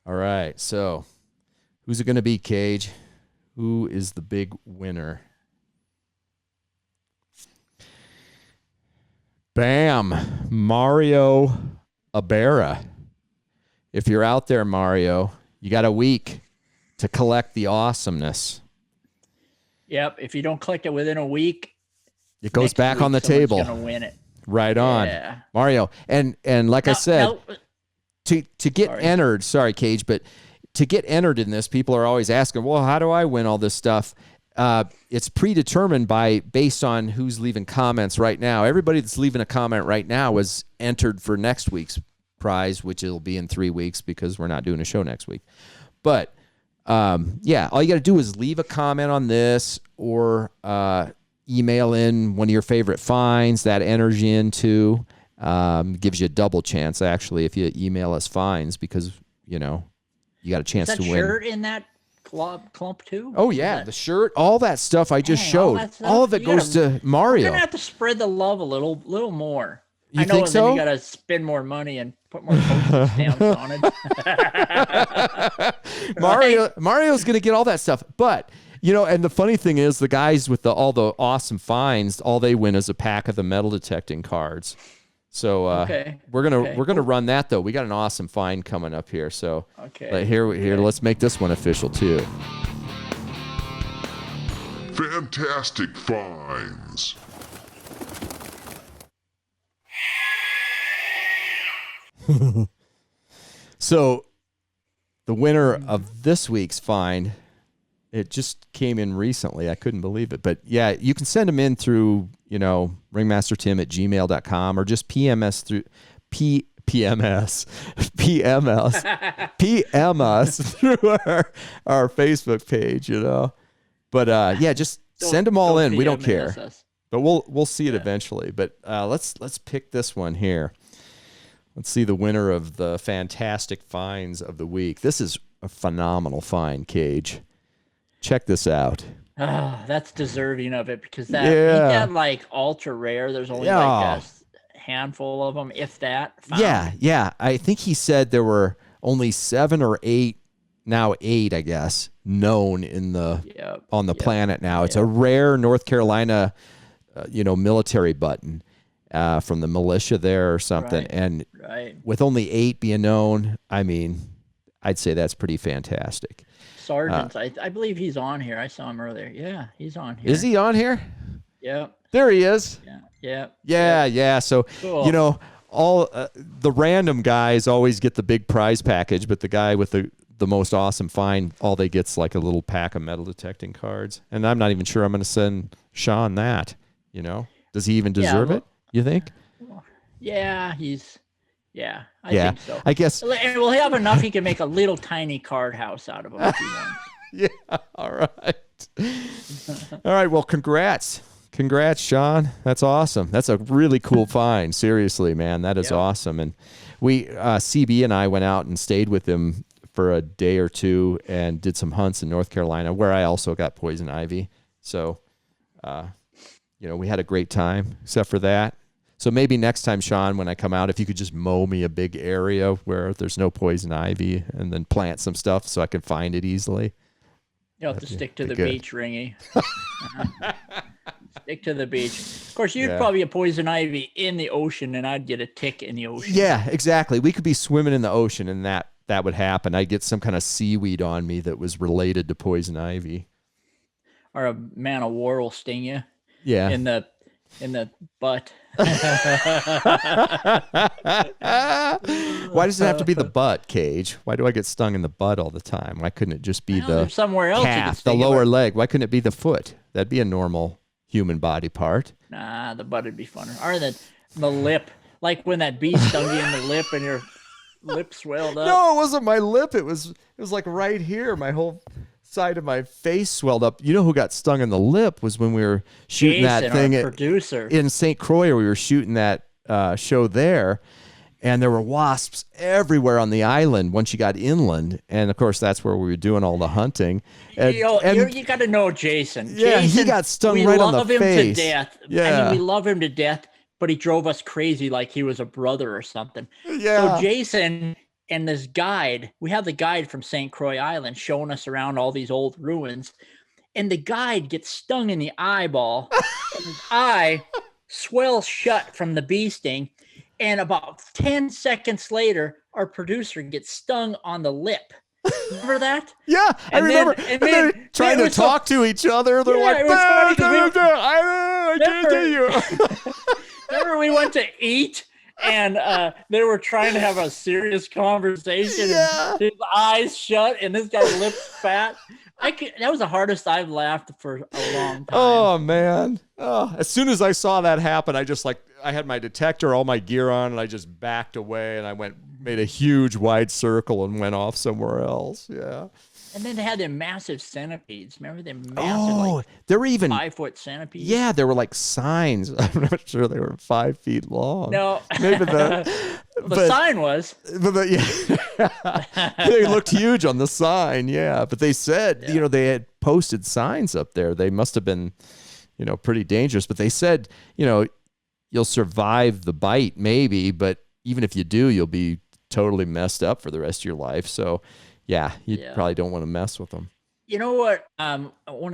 All right. So, who's it going to be, Cage? Who is the big winner? Bam. Mario Abera. If you're out there, Mario, you got a week to collect the awesomeness. Yep. If you don't collect it within a week, it goes back on the table. Going to win it. Right on. Yeah. Mario. And like I said, to get entered, sorry, Cage, but to get entered in this, people are always asking, well, how do I win all this stuff? It's predetermined based on who's leaving comments right now. Everybody that's leaving a comment right now is entered for next week's prize, which it'll be in 3 weeks because we're not doing a show next week. But all you got to do is leave a comment on this or email in one of your favorite finds. That enters you into, gives you a double chance actually if you email us finds because you got a chance to win. Shirt in that clump too? Oh yeah, the shirt, all that stuff I just showed. All of it goes to Mario. We're gonna have to spread the love a little more. You I know, think and so? then you got to spend more money and put more postage stamps on it. Mario's going to get all that stuff. But, and the funny thing is the guys with all the awesome finds, all they win is a pack of the metal detecting cards. So we're gonna run that though. We got an awesome find coming up here. So here, let's make this one official too. Fantastic finds. So the winner of this week's find, it just came in recently. I couldn't believe it. But yeah, you can send them in through, ringmastertim@gmail.com or just PMS through PM us through our Facebook page, But just send them all in. We don't care. But we'll see it eventually. But let's pick this one here. Let's see the winner of the fantastic finds of the week. This is a phenomenal find, Cage. Check this out. That's deserving of it because he got like ultra rare. There's only like a handful of them, if that. Found. Yeah. I think he said there were only 7 or 8, now 8, I guess, known in on the planet now. It's a rare North Carolina, military button. From the militia there or something. And with only 8 being known, I mean, I'd say that's pretty fantastic. Sergeant, I believe he's on here. I saw him earlier. Yeah, he's on here. Is he on here? Yeah. There he is. Yeah. So, cool. All the random guys always get the big prize package, but the guy with the most awesome find, all they get's like a little pack of metal detecting cards. And I'm not even sure I'm going to send Sean that, Does he even deserve it? You think? Yeah, I think so. I guess. We'll have enough. He can make a little tiny card house out of them if he wants. Yeah. All right. All right. Well, congrats, Sean. That's awesome. That's a really cool find. Seriously, man, that is awesome. And we, CB and I went out and stayed with him for a day or two and did some hunts in North Carolina, where I also got poison ivy. So, we had a great time, except for that. So maybe next time, Sean, when I come out, if you could just mow me a big area where there's no poison ivy and then plant some stuff so I can find it easily. You'll have to stick to the beach, Ringy. Stick to the beach. Of course, you'd probably get poison ivy in the ocean and I'd get a tick in the ocean. Yeah, exactly. We could be swimming in the ocean and that would happen. I'd get some kind of seaweed on me that was related to poison ivy. Or a man of war will sting you. Yeah. In the butt. Why does it have to be the butt, Cage? Why do I get stung in the butt all the time? Why couldn't it just be the somewhere else calf, the lower leg? Why couldn't it be the foot? That'd be a normal human body part. Nah, the butt would be funner. Or the lip. Like when that bee stung you in the lip and your lip swelled up. No, it wasn't my lip. It was like right here. My whole side of my face swelled up. You know who got stung in the lip was when we were shooting that thing producer in St. Croix. We were shooting that show there, and there were wasps everywhere on the island once you got inland. And of course, that's where we were doing all the hunting. And you got to know Jason. Yeah, he got stung right on the face. We love him to death. Yeah. I mean, we love him to death, but he drove us crazy like he was a brother or something. Yeah. So Jason and this guide, we have the guide from St. Croix Island showing us around all these old ruins. And the guide gets stung in the eyeball. And his eye swells shut from the bee sting. And about 10 seconds later, our producer gets stung on the lip. Remember that? Yeah, I remember. And they're trying to talk to each other. They're like, I can't do you. Remember we went to eat? And they were trying to have a serious conversation. Yeah. And his eyes shut, and this guy's lips fat. That was the hardest I've laughed for a long time. Oh man! As soon as I saw that happen, I had my detector, all my gear on, and I just backed away, and I made a huge wide circle and went off somewhere else. Yeah. And then they had them massive centipedes. Remember them massive, there were even 5-foot centipedes? Yeah, there were like signs. I'm not sure they were 5 feet long. No. Maybe the sign was. They looked huge on the sign, yeah. But they said, they had posted signs up there. They must have been, pretty dangerous. But they said, you you'll survive the bite maybe, but even if you do, you'll be totally messed up for the rest of your life. So yeah, you probably don't want to mess with them. You know what?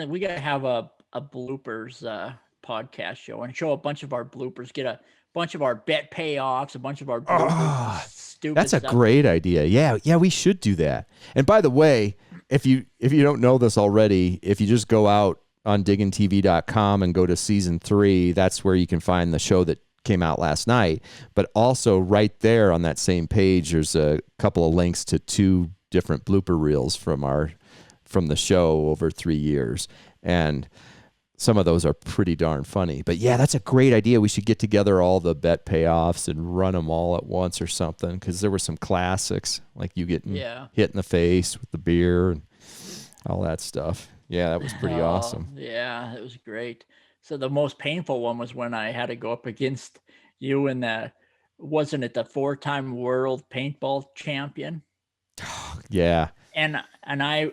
We got to have a bloopers podcast show and show a bunch of our bloopers, get a bunch of our bet payoffs, a bunch of our bloopers, stupid That's a stuff. great idea. Yeah, we should do that. And by the way, if you don't know this already, if you just go out on diggintv.com and go to season 3, that's where you can find the show that came out last night. But also right there on that same page, there's a couple of links to 2 different blooper reels from the show over 3 years. And some of those are pretty darn funny. But yeah, that's a great idea. We should get together all the bet payoffs and run them all at once or something, because there were some classics, like you getting hit in the face with the beer and all that stuff. Yeah, that was pretty awesome. Yeah, it was great. So the most painful one was when I had to go up against you in wasn't it the 4-time world paintball champion? Yeah. And I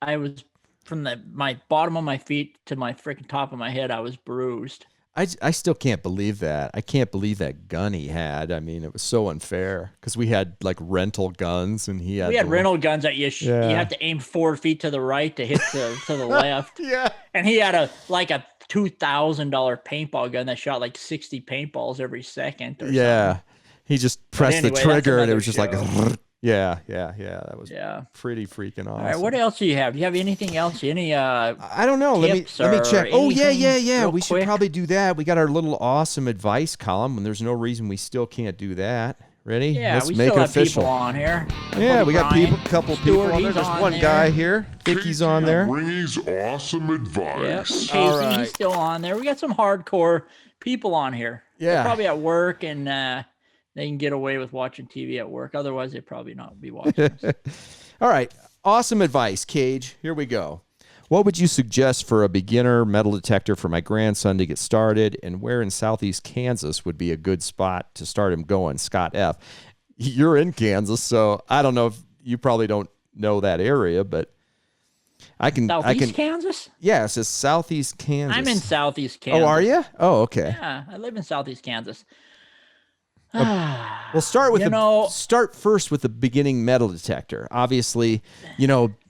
was from my bottom of my feet to my freaking top of my head, I was bruised. I still can't believe that. I can't believe that gun he had. I mean, it was so unfair because we had like rental guns and we had rental guns that you had to aim 4 feet to the right to hit to the left. Yeah. And he had a $2,000 paintball gun that shot like 60 paintballs every second. Or something. He just pressed the trigger and it was just like, yeah. That was pretty freaking awesome. All right, what else do you have? Do you have anything else? Any I don't know. Let me check. Oh yeah. We should probably do that. We got our little awesome advice column, and there's no reason we still can't do that. Ready? Yeah, let's we make still it have official. people on here. Yeah, we got Brian, a couple people on there. There's one there. guy here. Vicky's on there. Ringy's awesome advice. Yep. Casey, All right. he's still on there. We got some hardcore people on here. Yeah. They're probably at work and they can get away with watching TV at work. Otherwise, they'd probably not be watching us. All right. Awesome advice, Cage. Here we go. What would you suggest for a beginner metal detector for my grandson to get started, and where in southeast Kansas would be a good spot to start him going? Scott F. You're in Kansas, so I don't know if you probably don't know that area, but I can. Kansas? Yeah, it says southeast Kansas. I'm in southeast Kansas. Oh, are you? Oh, okay. Yeah, I live in southeast Kansas. We'll start with start first with the beginning metal detector. Obviously,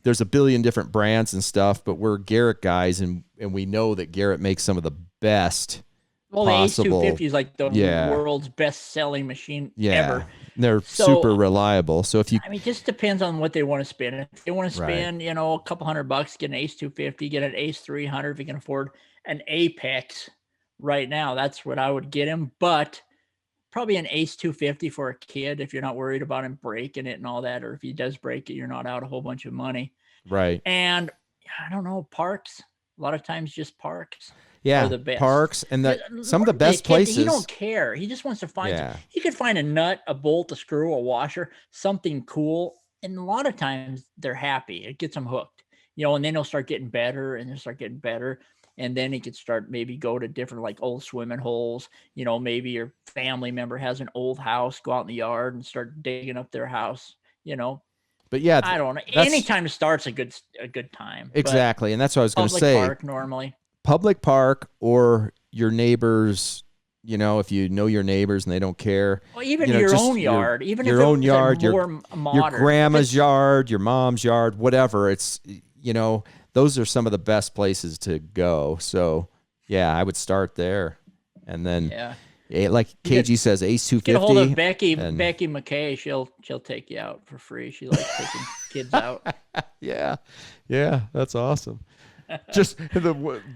there's a billion different brands and stuff, but we're Garrett guys, and we know that Garrett makes some of the best. Well, possible. the Ace 250 is like the world's best-selling machine ever. They're super reliable. So if you, it just depends on what they want to spend. If they want to spend, a couple $100, get an Ace 250, get an Ace 300 if you can afford an Apex. Right now, that's what I would get him, but probably an Ace 250 for a kid if you're not worried about him breaking it and all that, or if he does break it, you're not out a whole bunch of money. Right. And I don't know, parks. A lot of times just parks. Yeah, are the best. Parks and some of the best places. He don't care. He just wants to find. He could find a nut, a bolt, a screw, a washer, something cool. And a lot of times they're happy. It gets them hooked. And then he'll start getting better and they'll start getting better. And then he could start maybe go to different like old swimming holes. Maybe your family member has an old house, go out in the yard and start digging up their house, But yeah, I don't know. Any time to start's a good time. Exactly. And that's what I was going to say. Park normally. Public park or your neighbors, if you know your neighbors and they don't care. Well, even your own yard, even your if own yard, your grandma's yard, your mom's yard, whatever. It's, those are some of the best places to go. So yeah, I would start there. And then like KG says, Ace 250. Get a hold of Becky McKay. She'll take you out for free. She likes taking kids out. Yeah. That's awesome. Just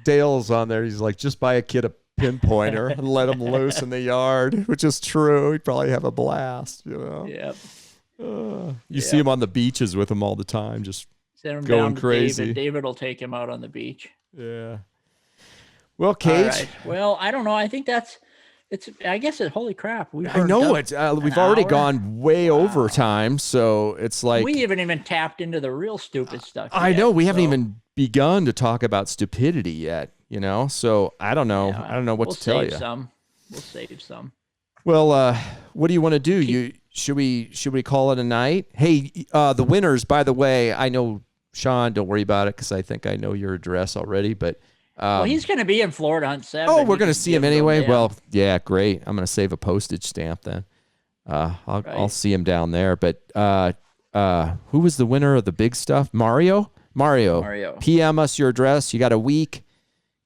Dale's on there. He's like, just buy a kid a pinpointer and let him loose in the yard, which is true. He'd probably have a blast, Yep. You see him on the beaches with him all the time, just send him going down crazy. To David will take him out on the beach. Yeah. Well, Cage. Right. Well, I don't know. I think I guess holy crap. I know it. We've already gone way over time, so it's like we haven't even tapped into the real stupid stuff. I know we haven't even begun to talk about stupidity yet. So I don't know. I don't know what to tell you. We'll save some. Well, what do you want to do? Should we call it a night? Hey, the winners, by the way, I know Sean. Don't worry about it because I think I know your address already, but. Well, he's going to be in Florida on 7. Oh, we're going to see him anyway? Yeah. Well, yeah, great. I'm going to save a postage stamp then. I'll see him down there. But who was the winner of the big stuff? Mario. PM us your address. You got a week.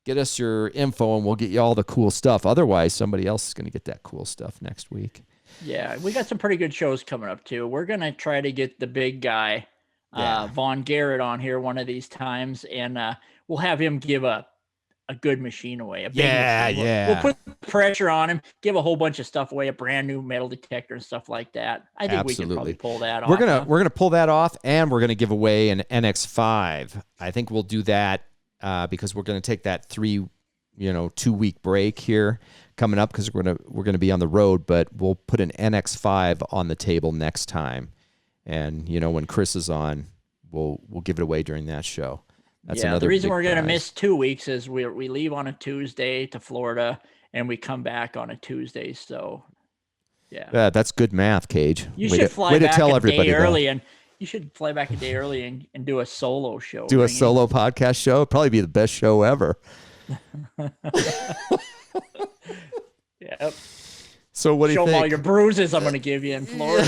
Get us your info, and we'll get you all the cool stuff. Otherwise, somebody else is going to get that cool stuff next week. Yeah, we got some pretty good shows coming up, too. We're going to try to get the big guy, Vaughn Garrett, on here one of these times, and we'll have him give a good machine away. A big machine. We'll put pressure on him, give a whole bunch of stuff away, a brand new metal detector and stuff like that. I think we can probably pull that off. We're gonna pull that off, and we're gonna give away an NX5. I think we'll do that because we're gonna take that 2-week break here coming up because we're gonna be on the road, but we'll put an NX5 on the table next time, and when Chris is on, we'll give it away during that show. That's the reason we're going to miss 2 weeks is we leave on a Tuesday to Florida and we come back on a Tuesday. So, yeah, that's good math, Cage. You should fly back a day early, and you should fly back a day early and do a solo show. Do a solo podcast show. It'd probably be the best show ever. Yep. So what do you think? Show them all your bruises I'm going to give you in Florida.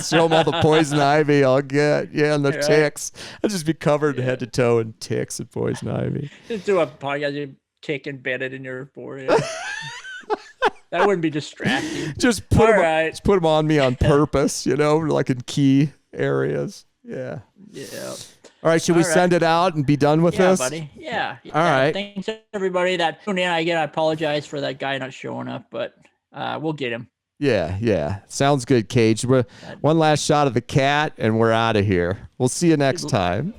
Show them all the poison ivy I'll get. Yeah, and the ticks. I'll just be covered head to toe in ticks and poison ivy. Just do a podcast, you tick embedded in your forehead. That wouldn't be distracting. Just put them on me on purpose, like in key areas. Yeah. Yeah. All right, should we send it out and be done with this? Buddy. Yeah. All right. Thanks everybody that tuned in. Again, I apologize for that guy not showing up, but we'll get him. Yeah. Sounds good, Cage. One last shot of the cat, and we're out of here. We'll see you next time.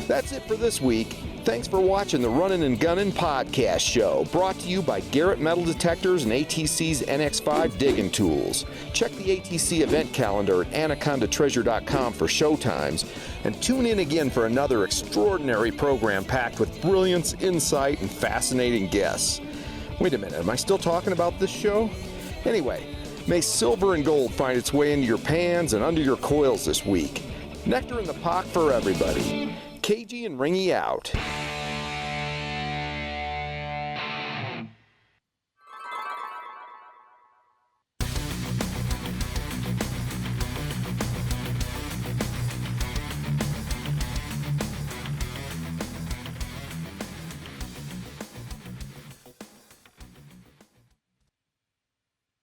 That's it for this week. Thanks for watching the Runnin Gunnin Podcast Show, brought to you by Garrett Metal Detectors and ATC's NX5 Diggin tools. Check the ATC event calendar at anacondatreasure.com for showtimes, and tune in again for another extraordinary program packed with brilliance, insight, and fascinating guests. Wait a minute, am I still talking about this show? Anyway, may silver and gold find its way into your pans and under your coils this week. Nectar in the pot for everybody. KG and Ringy out.